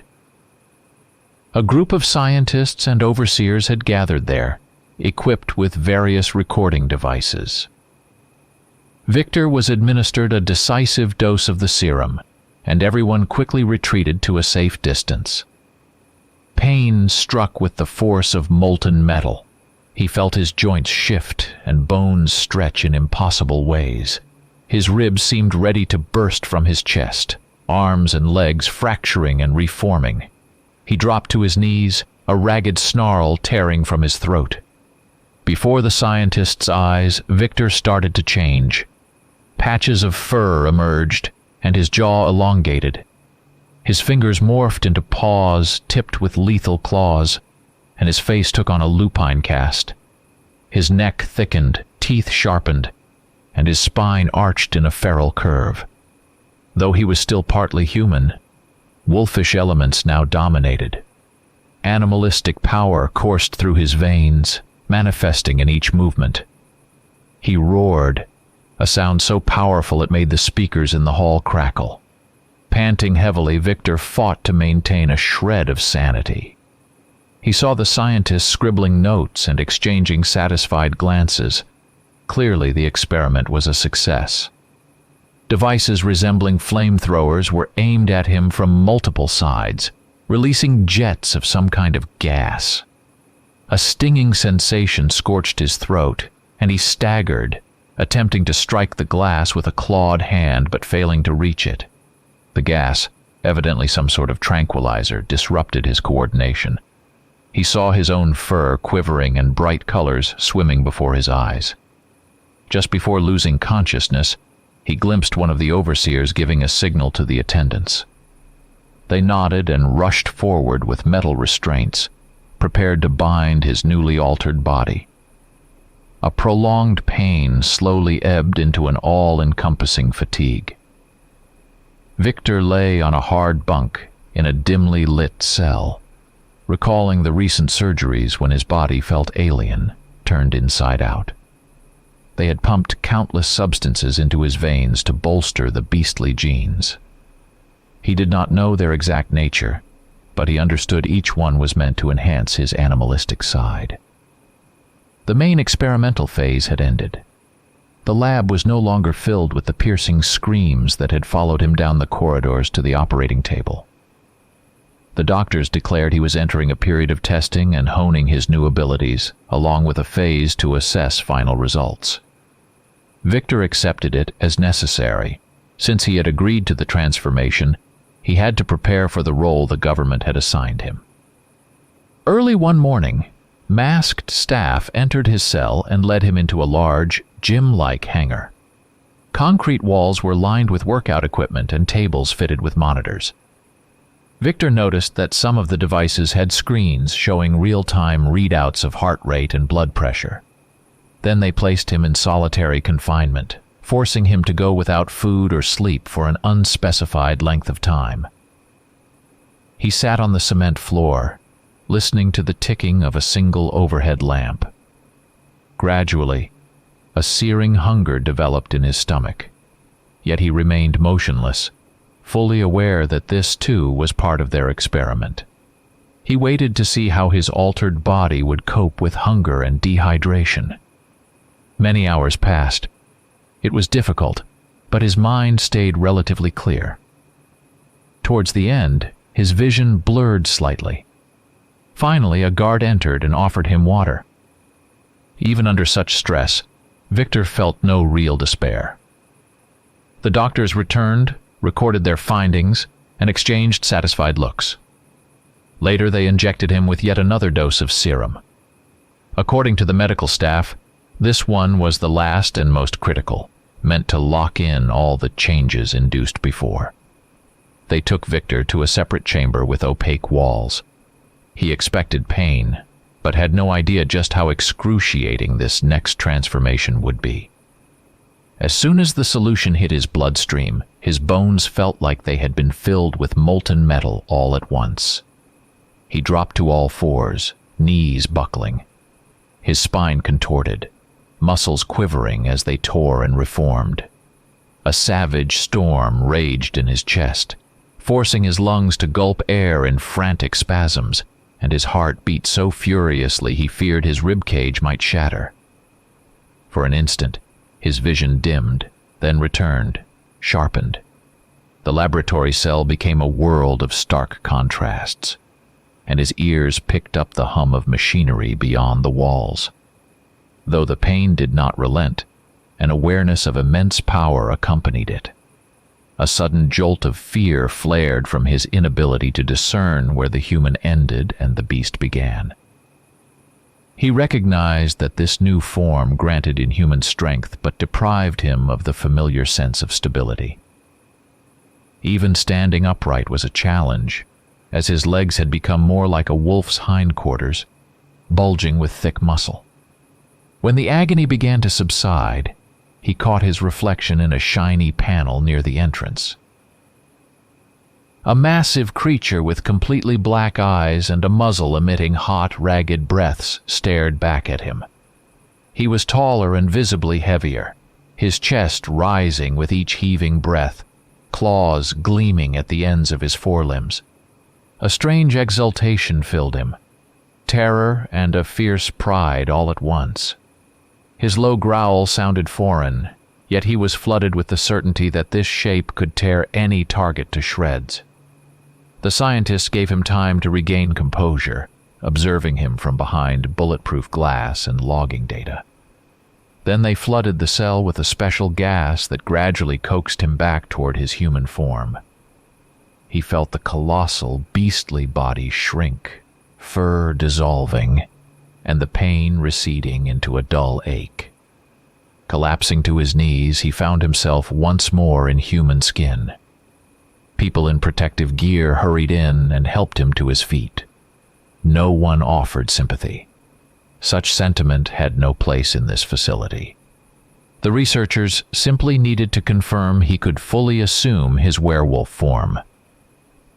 A group of scientists and overseers had gathered there, equipped with various recording devices. Victor was administered a decisive dose of the serum, and everyone quickly retreated to a safe distance. Pain struck with the force of molten metal. He felt his joints shift and bones stretch in impossible ways. His ribs seemed ready to burst from his chest, arms and legs fracturing and reforming. He dropped to his knees, a ragged snarl tearing from his throat. Before the scientist's eyes, Victor started to change. Patches of fur emerged, and his jaw elongated. His fingers morphed into paws tipped with lethal claws, and his face took on a lupine cast. His neck thickened, teeth sharpened, and his spine arched in a feral curve. Though he was still partly human, wolfish elements now dominated. Animalistic power coursed through his veins, manifesting in each movement. He roared, a sound so powerful it made the speakers in the hall crackle. Panting heavily, Victor fought to maintain a shred of sanity. He saw the scientists scribbling notes and exchanging satisfied glances. Clearly, the experiment was a success. Devices resembling flamethrowers were aimed at him from multiple sides, releasing jets of some kind of gas. A stinging sensation scorched his throat, and he staggered, attempting to strike the glass with a clawed hand but failing to reach it. The gas, evidently some sort of tranquilizer, disrupted his coordination. He saw his own fur quivering and bright colors swimming before his eyes. Just before losing consciousness, he glimpsed one of the overseers giving a signal to the attendants. They nodded and rushed forward with metal restraints, prepared to bind his newly altered body. A prolonged pain slowly ebbed into an all-encompassing fatigue. Victor lay on a hard bunk in a dimly lit cell, recalling the recent surgeries when his body felt alien, turned inside out. They had pumped countless substances into his veins to bolster the beastly genes. He did not know their exact nature, but he understood each one was meant to enhance his animalistic side. The main experimental phase had ended. The lab was no longer filled with the piercing screams that had followed him down the corridors to the operating table. The doctors declared he was entering a period of testing and honing his new abilities, along with a phase to assess final results. Victor accepted it as necessary. Since he had agreed to the transformation, he had to prepare for the role the government had assigned him. Early one morning, masked staff entered his cell and led him into a large, gym-like hangar. Concrete walls were lined with workout equipment and tables fitted with monitors. Victor noticed that some of the devices had screens showing real-time readouts of heart rate and blood pressure. Then they placed him in solitary confinement, forcing him to go without food or sleep for an unspecified length of time. He sat on the cement floor, listening to the ticking of a single overhead lamp. Gradually, a searing hunger developed in his stomach, yet he remained motionless, fully aware that this too was part of their experiment. He waited to see how his altered body would cope with hunger and dehydration. Many hours passed. It was difficult, but his mind stayed relatively clear. Towards the end, his vision blurred slightly. Finally, a guard entered and offered him water. Even under such stress, Victor felt no real despair. The doctors returned, recorded their findings, and exchanged satisfied looks. Later, they injected him with yet another dose of serum. According to the medical staff, this one was the last and most critical, meant to lock in all the changes induced before. They took Victor to a separate chamber with opaque walls. He expected pain, but had no idea just how excruciating this next transformation would be. As soon as the solution hit his bloodstream, his bones felt like they had been filled with molten metal all at once. He dropped to all fours, knees buckling. His spine contorted, muscles quivering as they tore and reformed. A savage storm raged in his chest, forcing his lungs to gulp air in frantic spasms, and his heart beat so furiously he feared his ribcage might shatter. For an instant, his vision dimmed, then returned, sharpened. The laboratory cell became a world of stark contrasts, and his ears picked up the hum of machinery beyond the walls. Though the pain did not relent, an awareness of immense power accompanied it. A sudden jolt of fear flared from his inability to discern where the human ended and the beast began. He recognized that this new form granted inhuman strength but deprived him of the familiar sense of stability. Even standing upright was a challenge, as his legs had become more like a wolf's hindquarters, bulging with thick muscle. When the agony began to subside, he caught his reflection in a shiny panel near the entrance. A massive creature with completely black eyes and a muzzle emitting hot, ragged breaths stared back at him. He was taller and visibly heavier, his chest rising with each heaving breath, claws gleaming at the ends of his forelimbs. A strange exultation filled him, terror and a fierce pride all at once. His low growl sounded foreign, yet he was flooded with the certainty that this shape could tear any target to shreds. The scientists gave him time to regain composure, observing him from behind bulletproof glass and logging data. Then they flooded the cell with a special gas that gradually coaxed him back toward his human form. He felt the colossal, beastly body shrink, fur dissolving, and the pain receding into a dull ache. Collapsing to his knees, he found himself once more in human skin. People in protective gear hurried in and helped him to his feet. No one offered sympathy. Such sentiment had no place in this facility. The researchers simply needed to confirm he could fully assume his werewolf form.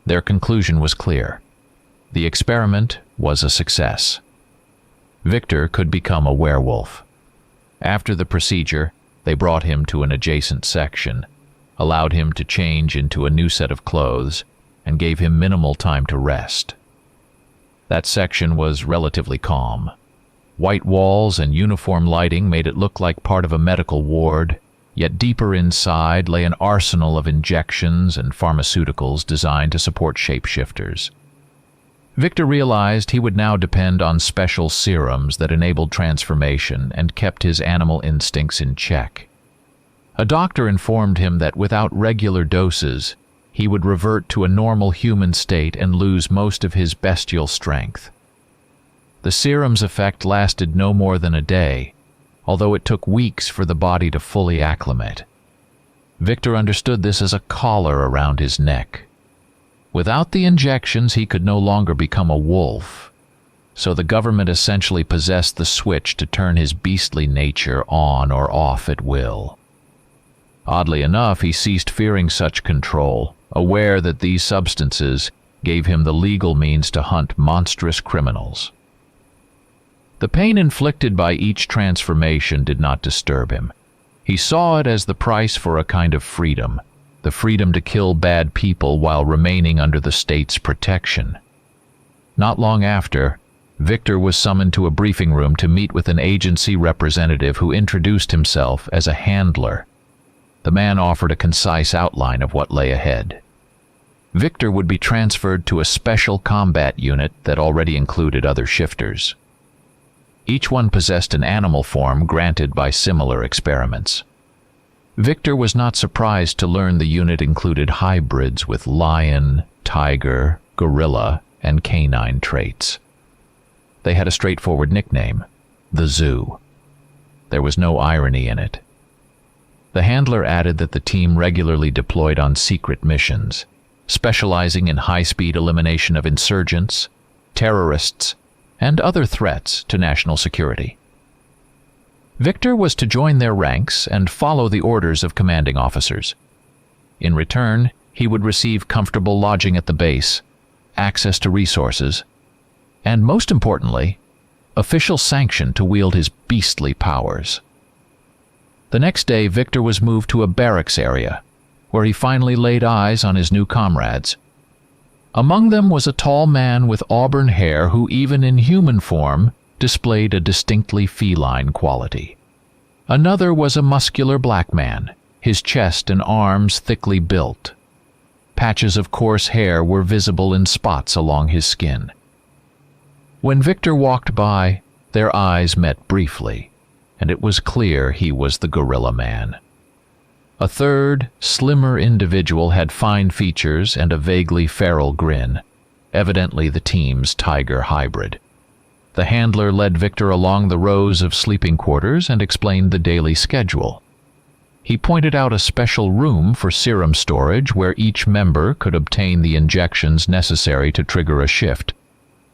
Their conclusion was clear. The experiment was a success. Victor could become a werewolf. After the procedure, they brought him to an adjacent section, allowed him to change into a new set of clothes, and gave him minimal time to rest. That section was relatively calm. White walls and uniform lighting made it look like part of a medical ward, yet deeper inside lay an arsenal of injections and pharmaceuticals designed to support shapeshifters. Victor realized he would now depend on special serums that enabled transformation and kept his animal instincts in check. A doctor informed him that without regular doses, he would revert to a normal human state and lose most of his bestial strength. The serum's effect lasted no more than a day, although it took weeks for the body to fully acclimate. Victor understood this as a collar around his neck. Without the injections, he could no longer become a wolf, so the government essentially possessed the switch to turn his beastly nature on or off at will. Oddly enough, he ceased fearing such control, aware that these substances gave him the legal means to hunt monstrous criminals. The pain inflicted by each transformation did not disturb him. He saw it as the price for a kind of freedom, the freedom to kill bad people while remaining under the state's protection. Not long after, Victor was summoned to a briefing room to meet with an agency representative who introduced himself as a handler. The man offered a concise outline of what lay ahead. Victor would be transferred to a special combat unit that already included other shifters. Each one possessed an animal form granted by similar experiments. Victor was not surprised to learn the unit included hybrids with lion, tiger, gorilla, and canine traits. They had a straightforward nickname, the Zoo. There was no irony in it. The handler added that the team regularly deployed on secret missions, specializing in high-speed elimination of insurgents, terrorists, and other threats to national security. Victor was to join their ranks and follow the orders of commanding officers. In return, he would receive comfortable lodging at the base, access to resources, and most importantly, official sanction to wield his beastly powers. The next day, Victor was moved to a barracks area, where he finally laid eyes on his new comrades. Among them was a tall man with auburn hair who, even in human form, displayed a distinctly feline quality. Another was a muscular black man, his chest and arms thickly built. Patches of coarse hair were visible in spots along his skin. When Victor walked by, their eyes met briefly, and it was clear he was the gorilla man. A third, slimmer individual had fine features and a vaguely feral grin, evidently the team's tiger hybrid. The handler led Victor along the rows of sleeping quarters and explained the daily schedule. He pointed out a special room for serum storage where each member could obtain the injections necessary to trigger a shift.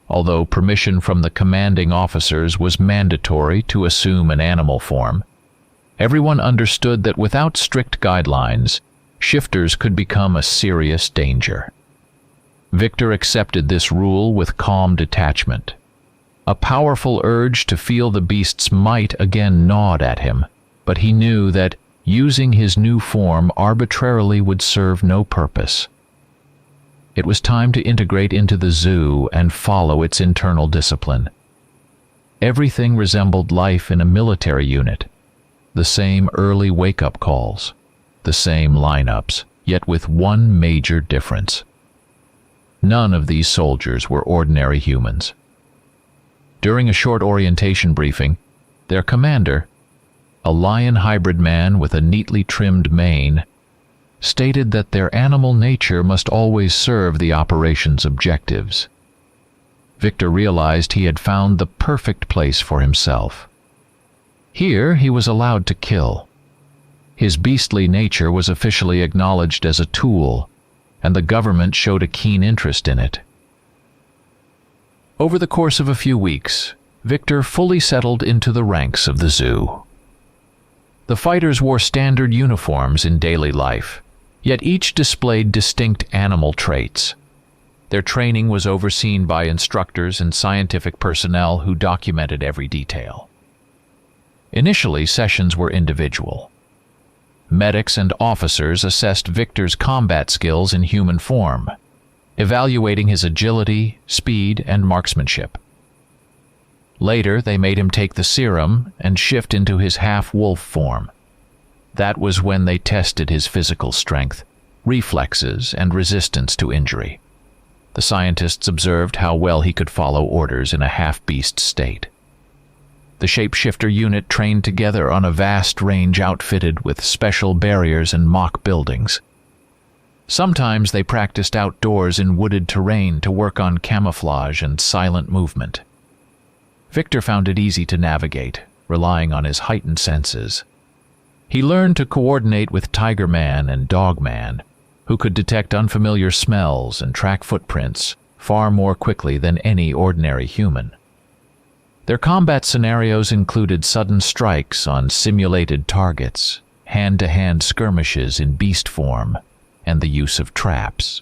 Although permission from the commanding officers was mandatory to assume an animal form, everyone understood that without strict guidelines, shifters could become a serious danger. Victor accepted this rule with calm detachment. A powerful urge to feel the beast's might again gnawed at him, but he knew that using his new form arbitrarily would serve no purpose. It was time to integrate into the zoo and follow its internal discipline. Everything resembled life in a military unit. The same early wake-up calls, the same lineups, yet with one major difference. None of these soldiers were ordinary humans. During a short orientation briefing, their commander, a lion hybrid man with a neatly trimmed mane, stated that their animal nature must always serve the operation's objectives. Victor realized he had found the perfect place for himself. Here he was allowed to kill. His beastly nature was officially acknowledged as a tool, and the government showed a keen interest in it. Over the course of a few weeks, Victor fully settled into the ranks of the zoo. The fighters wore standard uniforms in daily life, yet each displayed distinct animal traits. Their training was overseen by instructors and scientific personnel who documented every detail. Initially, sessions were individual. Medics and officers assessed Victor's combat skills in human form, evaluating his agility, speed, and marksmanship. Later, they made him take the serum and shift into his half-wolf form. That was when they tested his physical strength, reflexes, and resistance to injury. The scientists observed how well he could follow orders in a half-beast state. The shapeshifter unit trained together on a vast range outfitted with special barriers and mock buildings. Sometimes they practiced outdoors in wooded terrain to work on camouflage and silent movement. Victor found it easy to navigate, relying on his heightened senses. He learned to coordinate with Tiger Man and Dog Man, who could detect unfamiliar smells and track footprints far more quickly than any ordinary human. Their combat scenarios included sudden strikes on simulated targets, hand-to-hand skirmishes in beast form, and the use of traps.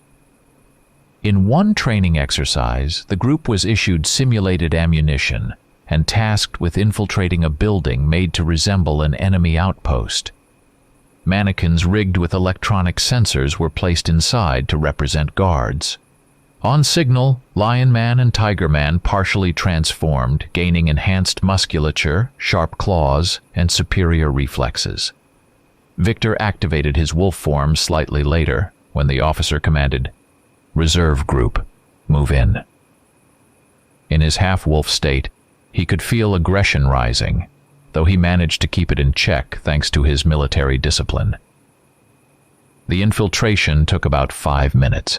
In one training exercise, the group was issued simulated ammunition and tasked with infiltrating a building made to resemble an enemy outpost. Mannequins rigged with electronic sensors were placed inside to represent guards. On signal, Lion Man and Tiger Man partially transformed, gaining enhanced musculature, sharp claws, and superior reflexes. Victor activated his wolf form slightly later, when the officer commanded, "Reserve group, move in." In his half-wolf state, he could feel aggression rising, though he managed to keep it in check thanks to his military discipline. The infiltration took about 5 minutes.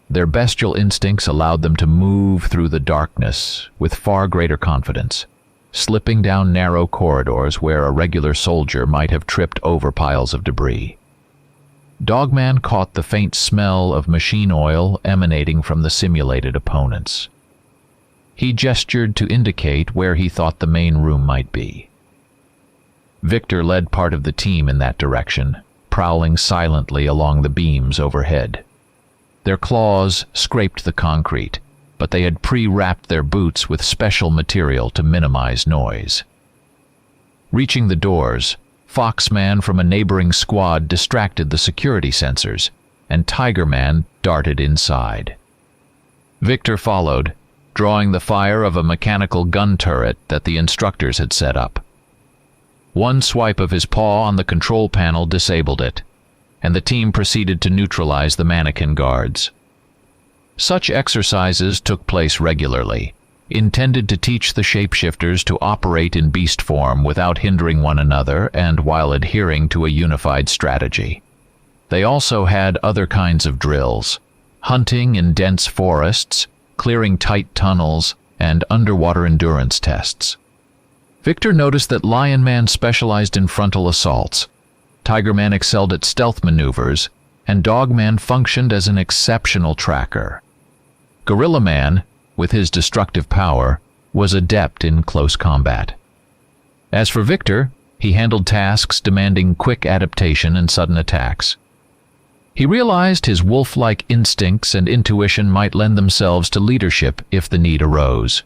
Their bestial instincts allowed them to move through the darkness with far greater confidence, slipping down narrow corridors where a regular soldier might have tripped over piles of debris. DOGMAN caught the faint smell of machine oil emanating from the simulated opponents. He gestured to indicate where he thought the main room might be. Victor led part of the team in that direction, prowling silently along the beams overhead. Their claws scraped the concrete, but they had pre-wrapped their boots with special material to minimize noise. Reaching the doors, Foxman from a neighboring squad distracted the security sensors, and Tigerman darted inside. Victor followed, drawing the fire of a mechanical gun turret that the instructors had set up. One swipe of his paw on the control panel disabled it, and the team proceeded to neutralize the mannequin guards. Such exercises took place regularly, intended to teach the shapeshifters to operate in beast form without hindering one another and while adhering to a unified strategy. They also had other kinds of drills: hunting in dense forests, clearing tight tunnels, and underwater endurance tests. Victor noticed that Lion Man specialized in frontal assaults, Tiger Man excelled at stealth maneuvers, and Dogman functioned as an exceptional tracker. Gorilla Man, with his destructive power, was adept in close combat. As for Victor, he handled tasks demanding quick adaptation and sudden attacks. He realized his wolf-like instincts and intuition might lend themselves to leadership if the need arose.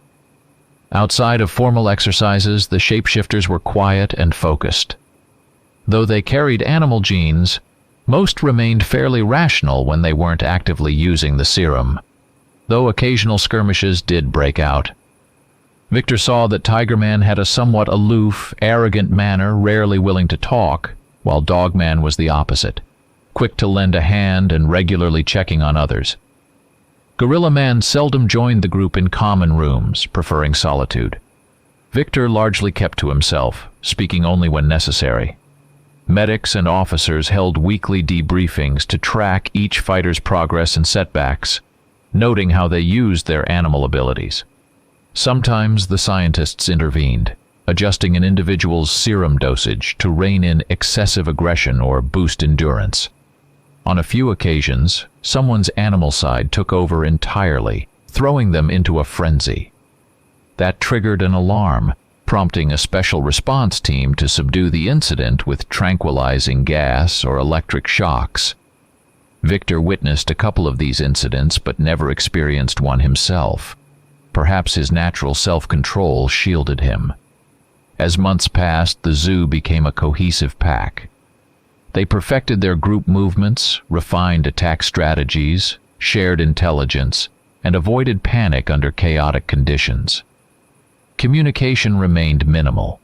Outside of formal exercises, the shapeshifters were quiet and focused. Though they carried animal genes, most remained fairly rational when they weren't actively using the serum, though occasional skirmishes did break out. Victor saw that Tigerman had a somewhat aloof, arrogant manner, rarely willing to talk, while Dogman was the opposite, quick to lend a hand and regularly checking on others. Gorilla Man seldom joined the group in common rooms, preferring solitude. Victor largely kept to himself, speaking only when necessary. Medics and officers held weekly debriefings to track each fighter's progress and setbacks, noting how they used their animal abilities. Sometimes the scientists intervened, adjusting an individual's serum dosage to rein in excessive aggression or boost endurance. On a few occasions, someone's animal side took over entirely, throwing them into a frenzy. That triggered an alarm, prompting a special response team to subdue the incident with tranquilizing gas or electric shocks. Victor witnessed a couple of these incidents but never experienced one himself. Perhaps his natural self-control shielded him. As months passed, the zoo became a cohesive pack. They perfected their group movements, refined attack strategies, shared intelligence, and avoided panic under chaotic conditions. Communication remained minimal.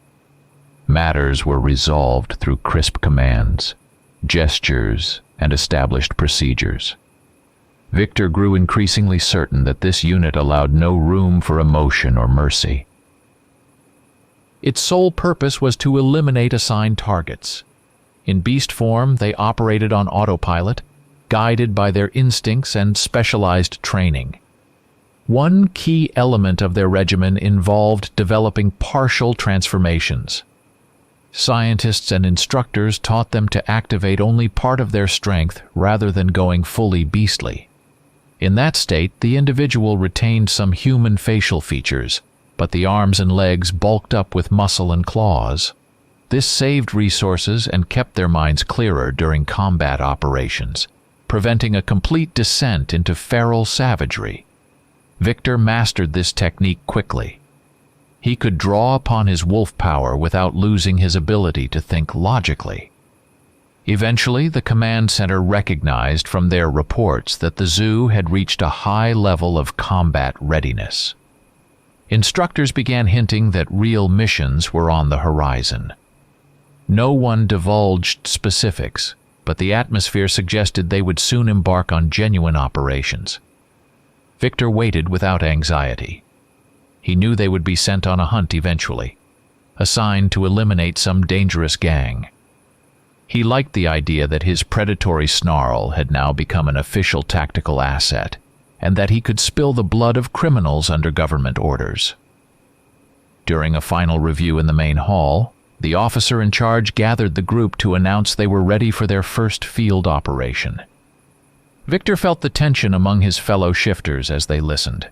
Matters were resolved through crisp commands, gestures, and established procedures. Victor grew increasingly certain that this unit allowed no room for emotion or mercy. Its sole purpose was to eliminate assigned targets. In beast form, they operated on autopilot, guided by their instincts and specialized training. One key element of their regimen involved developing partial transformations. Scientists and instructors taught them to activate only part of their strength rather than going fully beastly. In that state, the individual retained some human facial features, but the arms and legs bulked up with muscle and claws. This saved resources and kept their minds clearer during combat operations, preventing a complete descent into feral savagery. Victor mastered this technique quickly. He could draw upon his wolf power without losing his ability to think logically. Eventually, the command center recognized from their reports that the zoo had reached a high level of combat readiness. Instructors began hinting that real missions were on the horizon. No one divulged specifics, but the atmosphere suggested they would soon embark on genuine operations. Victor waited without anxiety. He knew they would be sent on a hunt eventually, assigned to eliminate some dangerous gang. He liked the idea that his predatory snarl had now become an official tactical asset, and that he could spill the blood of criminals under government orders. During a final review in the main hall, the officer in charge gathered the group to announce they were ready for their first field operation. Victor felt the tension among his fellow shifters as they listened.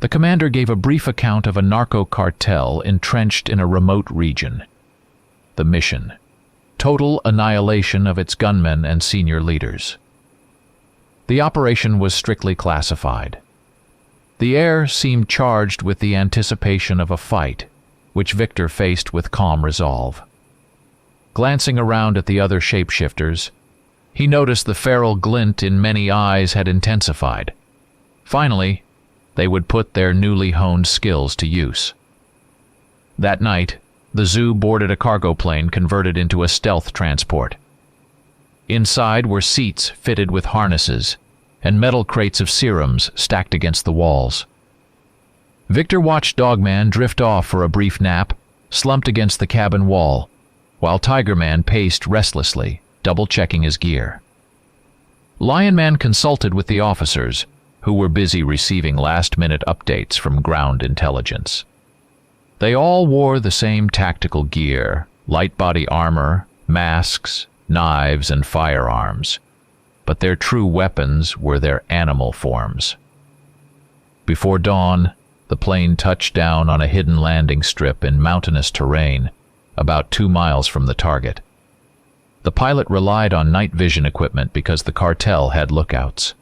The commander gave a brief account of a narco cartel entrenched in a remote region. The mission: total annihilation of its gunmen and senior leaders. The operation was strictly classified. The air seemed charged with the anticipation of a fight, which Victor faced with calm resolve. Glancing around at the other shapeshifters, he noticed the feral glint in many eyes had intensified. Finally, they would put their newly honed skills to use. That night, the zoo boarded a cargo plane converted into a stealth transport. Inside were seats fitted with harnesses and metal crates of serums stacked against the walls. Victor watched Dogman drift off for a brief nap, slumped against the cabin wall, while Tigerman paced restlessly, double-checking his gear. Lionman consulted with the officers, who were busy receiving last-minute updates from ground intelligence. They all wore the same tactical gear: light body armor, masks, knives, and firearms, but their true weapons were their animal forms. Before dawn, the plane touched down on a hidden landing strip in mountainous terrain, about 2 miles from the target. The pilot relied on night vision equipment because the cartel had lookouts.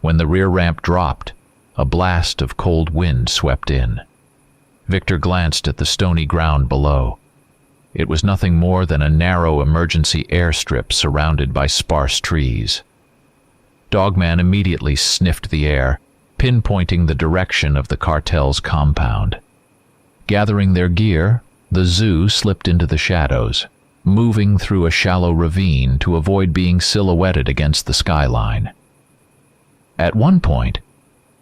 When the rear ramp dropped, a blast of cold wind swept in. Victor glanced at the stony ground below. It was nothing more than a narrow emergency airstrip surrounded by sparse trees. Dogman immediately sniffed the air, pinpointing the direction of the cartel's compound. Gathering their gear, the zoo slipped into the shadows, moving through a shallow ravine to avoid being silhouetted against the skyline. At one point,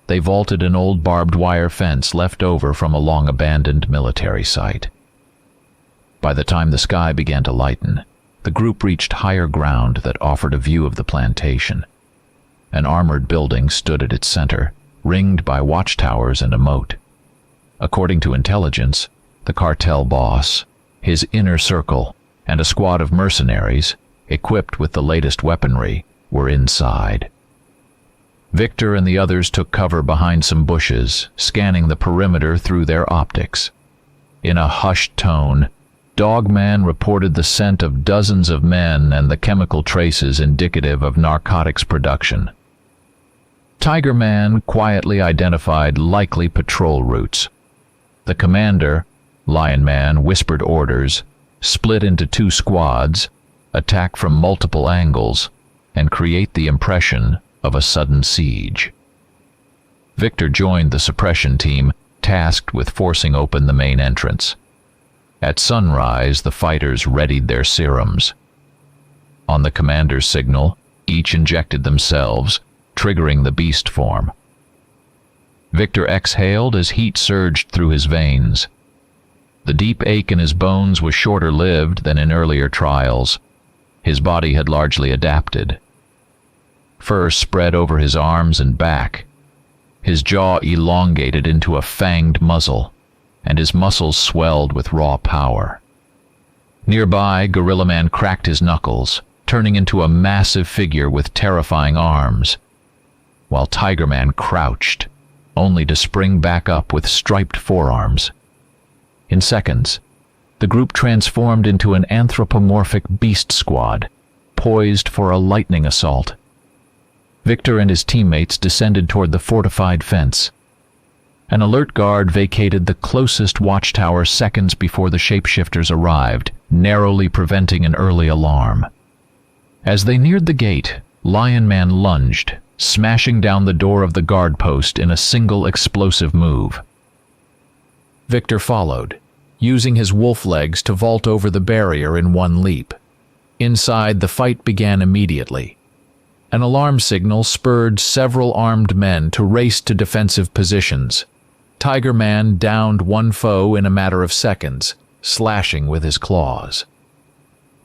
they vaulted an old barbed wire fence left over from a long-abandoned military site. By the time the sky began to lighten, the group reached higher ground that offered a view of the plantation. An armored building stood at its center, ringed by watchtowers and a moat. According to intelligence, the cartel boss, his inner circle, and a squad of mercenaries, equipped with the latest weaponry, were inside. Victor and the others took cover behind some bushes, scanning the perimeter through their optics. In a hushed tone, Dogman reported the scent of dozens of men and the chemical traces indicative of narcotics production. Tigerman quietly identified likely patrol routes. The commander, Lionman, whispered orders, split into 2 squads, attack from multiple angles, and create the impression of a sudden siege. Victor joined the suppression team, tasked with forcing open the main entrance. At sunrise, the fighters readied their serums. On the commander's signal, each injected themselves, triggering the beast form. Victor exhaled as heat surged through his veins. The deep ache in his bones was shorter-lived than in earlier trials. His body had largely adapted. Fur spread over his arms and back. His jaw elongated into a fanged muzzle, and his muscles swelled with raw power. Nearby, Gorilla Man cracked his knuckles, turning into a massive figure with terrifying arms, while Tiger Man crouched, only to spring back up with striped forearms. In seconds, the group transformed into an anthropomorphic beast squad, poised for a lightning assault. Victor and his teammates descended toward the fortified fence. An alert guard vacated the closest watchtower seconds before the shapeshifters arrived, narrowly preventing an early alarm. As they neared the gate, Lion Man lunged, smashing down the door of the guard post in a single explosive move. Victor followed, using his wolf legs to vault over the barrier in one leap. Inside, the fight began immediately. An alarm signal spurred several armed men to race to defensive positions. Tiger Man downed one foe in a matter of seconds, slashing with his claws.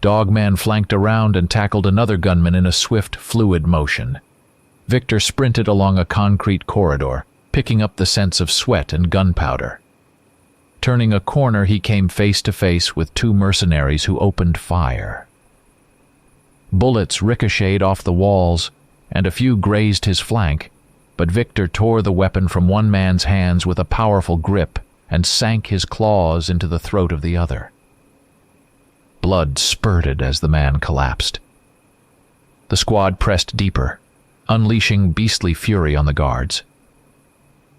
Dogman flanked around and tackled another gunman in a swift, fluid motion. Victor sprinted along a concrete corridor, picking up the scents of sweat and gunpowder. Turning a corner, he came face to face with two mercenaries who opened fire. Bullets ricocheted off the walls, and a few grazed his flank, but Victor tore the weapon from one man's hands with a powerful grip and sank his claws into the throat of the other. Blood spurted as the man collapsed. The squad pressed deeper, unleashing beastly fury on the guards.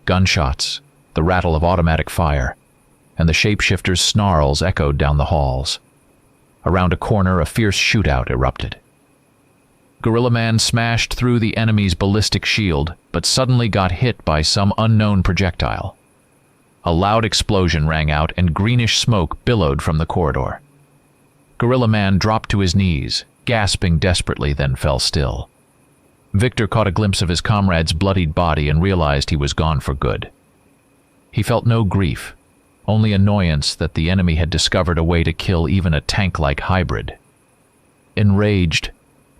Gunshots, the rattle of automatic fire, and the shapeshifter's snarls echoed down the halls. Around a corner, a fierce shootout erupted. Gorilla Man smashed through the enemy's ballistic shield, but suddenly got hit by some unknown projectile. A loud explosion rang out, and greenish smoke billowed from the corridor. Gorilla Man dropped to his knees, gasping desperately, then fell still. Victor caught a glimpse of his comrade's bloodied body and realized he was gone for good. He felt no grief, only annoyance that the enemy had discovered a way to kill even a tank-like hybrid. Enraged,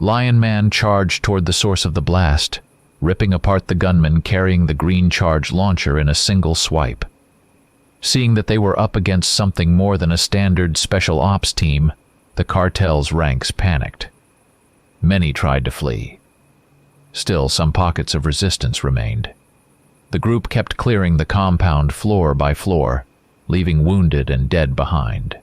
Lion Man charged toward the source of the blast, ripping apart the gunman carrying the green charge launcher in a single swipe. Seeing that they were up against something more than a standard special ops team, the cartel's ranks panicked. Many tried to flee. Still, some pockets of resistance remained. The group kept clearing the compound floor by floor, leaving wounded and dead behind.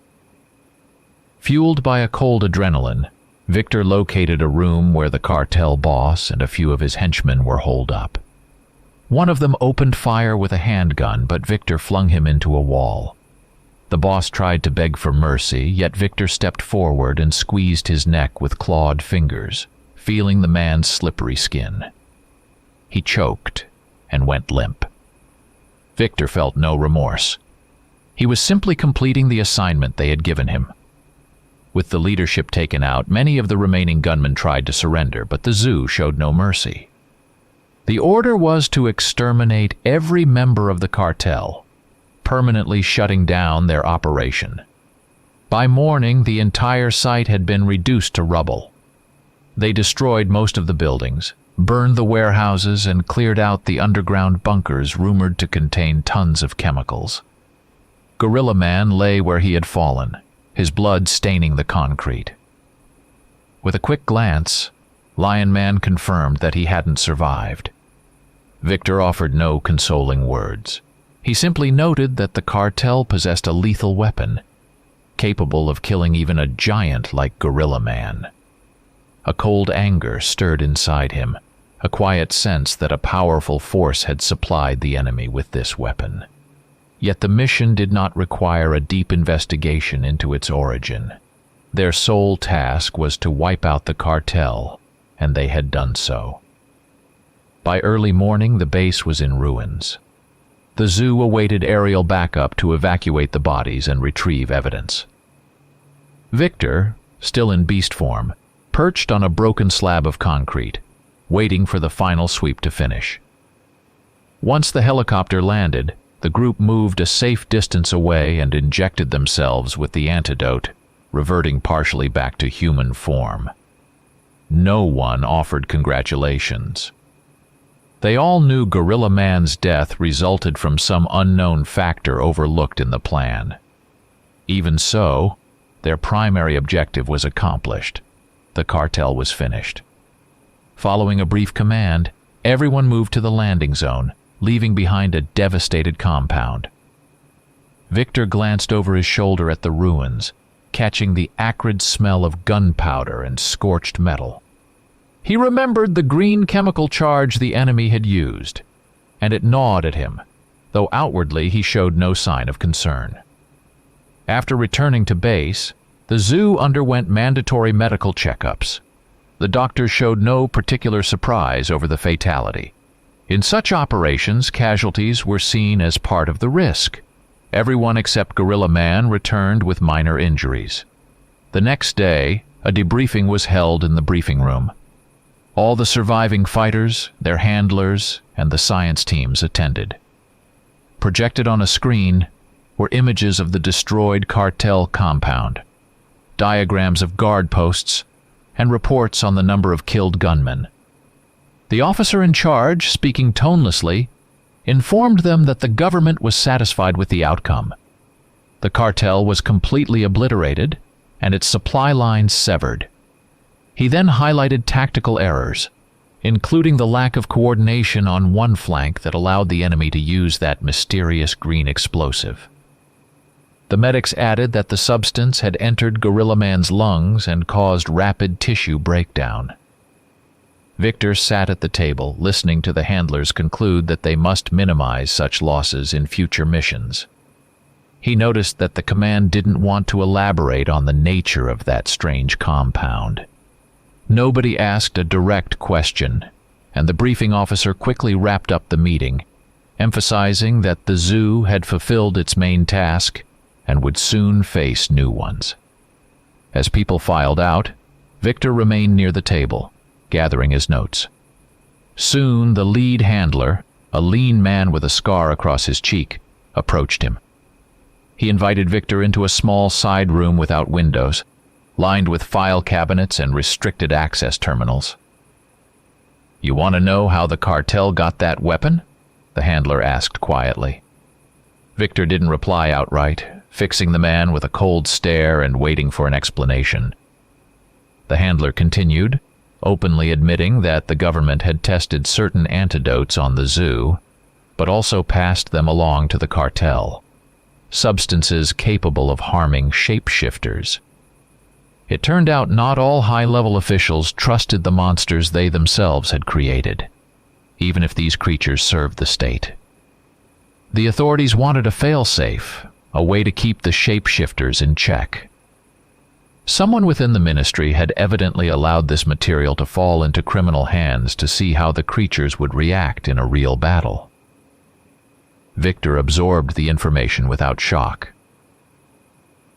Fueled by a cold adrenaline, Victor located a room where the cartel boss and a few of his henchmen were holed up. One of them opened fire with a handgun, but Victor flung him into a wall. The boss tried to beg for mercy, yet Victor stepped forward and squeezed his neck with clawed fingers, feeling the man's slippery skin. He choked and went limp. Victor felt no remorse. He was simply completing the assignment they had given him. With the leadership taken out, many of the remaining gunmen tried to surrender, but the zoo showed no mercy. The order was to exterminate every member of the cartel, permanently shutting down their operation. By morning, the entire site had been reduced to rubble. They destroyed most of the buildings, burned the warehouses, and cleared out the underground bunkers rumored to contain tons of chemicals. Gorilla Man lay where he had fallen, his blood staining the concrete. With a quick glance, Lion Man confirmed that he hadn't survived. Victor offered no consoling words. He simply noted that the cartel possessed a lethal weapon, capable of killing even a giant like Gorilla Man. A cold anger stirred inside him, a quiet sense that a powerful force had supplied the enemy with this weapon. Yet the mission did not require a deep investigation into its origin. Their sole task was to wipe out the cartel, and they had done so. By early morning, the base was in ruins. The zoo awaited aerial backup to evacuate the bodies and retrieve evidence. Victor, still in beast form, perched on a broken slab of concrete, waiting for the final sweep to finish. Once the helicopter landed, the group moved a safe distance away and injected themselves with the antidote, reverting partially back to human form. No one offered congratulations. They all knew Gorilla Man's death resulted from some unknown factor overlooked in the plan. Even so, their primary objective was accomplished. The cartel was finished. Following a brief command, everyone moved to the landing zone, leaving behind a devastated compound. Victor glanced over his shoulder at the ruins, catching the acrid smell of gunpowder and scorched metal. He remembered the green chemical charge the enemy had used, and it gnawed at him, though outwardly he showed no sign of concern. After returning to base, the zoo underwent mandatory medical checkups. the doctors showed no particular surprise over the fatality. In such operations, casualties were seen as part of the risk. Everyone except Gorilla Man returned with minor injuries. The next day, a debriefing was held in the briefing room. All the surviving fighters, their handlers, and the science teams attended. Projected on a screen were images of the destroyed cartel compound, diagrams of guard posts, and reports on the number of killed gunmen. The officer in charge, speaking tonelessly, informed them that the government was satisfied with the outcome. The cartel was completely obliterated and its supply lines severed. He then highlighted tactical errors, including the lack of coordination on one flank that allowed the enemy to use that mysterious green explosive. The medics added that the substance had entered Gorilla Man's lungs and caused rapid tissue breakdown. Victor sat at the table, listening to the handlers conclude that they must minimize such losses in future missions. He noticed that the command didn't want to elaborate on the nature of that strange compound. Nobody asked a direct question, and the briefing officer quickly wrapped up the meeting, emphasizing that the zoo had fulfilled its main task and would soon face new ones. As people filed out, Victor remained near the table, gathering his notes. Soon the lead handler, a lean man with a scar across his cheek, approached him. He invited Victor into a small side room without windows, lined with file cabinets and restricted access terminals. "You want to know how the cartel got that weapon?" the handler asked quietly. Victor didn't reply outright, fixing the man with a cold stare and waiting for an explanation. The handler continued, openly admitting that the government had tested certain antidotes on the zoo, but also passed them along to the cartel, substances capable of harming shapeshifters. It turned out not all high-level officials trusted the monsters they themselves had created, even if these creatures served the state. The authorities wanted a fail-safe, a way to keep the shapeshifters in check. Someone within the ministry had evidently allowed this material to fall into criminal hands to see how the creatures would react in a real battle. Victor absorbed the information without shock.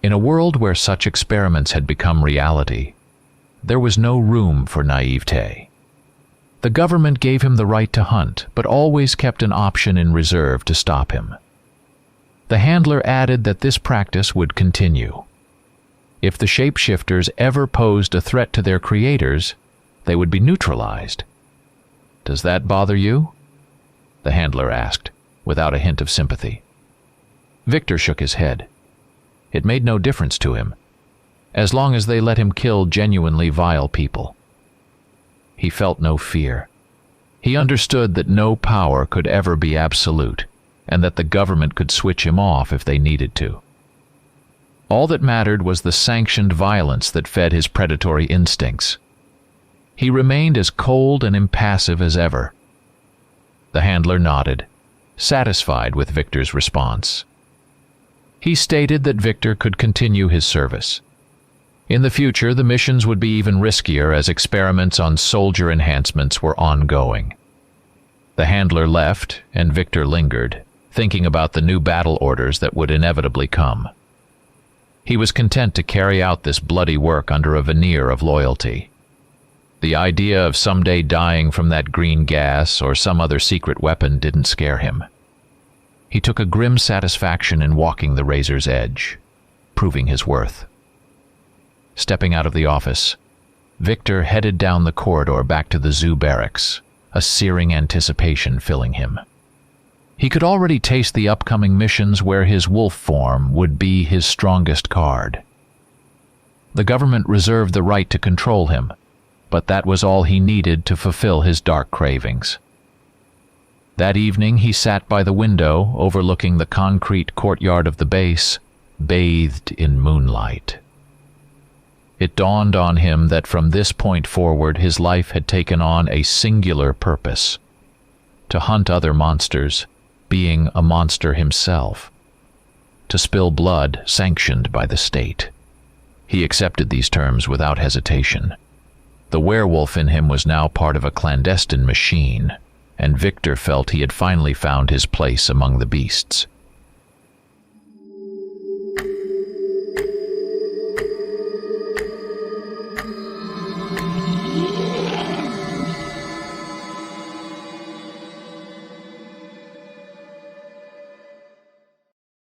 In a world where such experiments had become reality, there was no room for naivete. The government gave him the right to hunt, but always kept an option in reserve to stop him. The handler added that this practice would continue. If the shapeshifters ever posed a threat to their creators, they would be neutralized. "Does that bother you?" the handler asked, without a hint of sympathy. Victor shook his head. It made no difference to him, as long as they let him kill genuinely vile people. He felt no fear. He understood that no power could ever be absolute, and that the government could switch him off if they needed to. All that mattered was the sanctioned violence that fed his predatory instincts. He remained as cold and impassive as ever. The handler nodded, satisfied with Victor's response. He stated that Victor could continue his service. In the future, the missions would be even riskier as experiments on soldier enhancements were ongoing. The handler left, and Victor lingered, thinking about the new battle orders that would inevitably come. He was content to carry out this bloody work under a veneer of loyalty. The idea of someday dying from that green gas or some other secret weapon didn't scare him. He took a grim satisfaction in walking the razor's edge, proving his worth. Stepping out of the office, Victor headed down the corridor back to the zoo barracks, a searing anticipation filling him. He could already taste the upcoming missions where his wolf form would be his strongest card. The government reserved the right to control him, but that was all he needed to fulfill his dark cravings. That evening he sat by the window overlooking the concrete courtyard of the base, bathed in moonlight. It dawned on him that from this point forward his life had taken on a singular purpose: to hunt other monsters, being a monster himself, to spill blood sanctioned by the state. He accepted these terms without hesitation. The werewolf in him was now part of a clandestine machine, and Victor felt he had finally found his place among the beasts.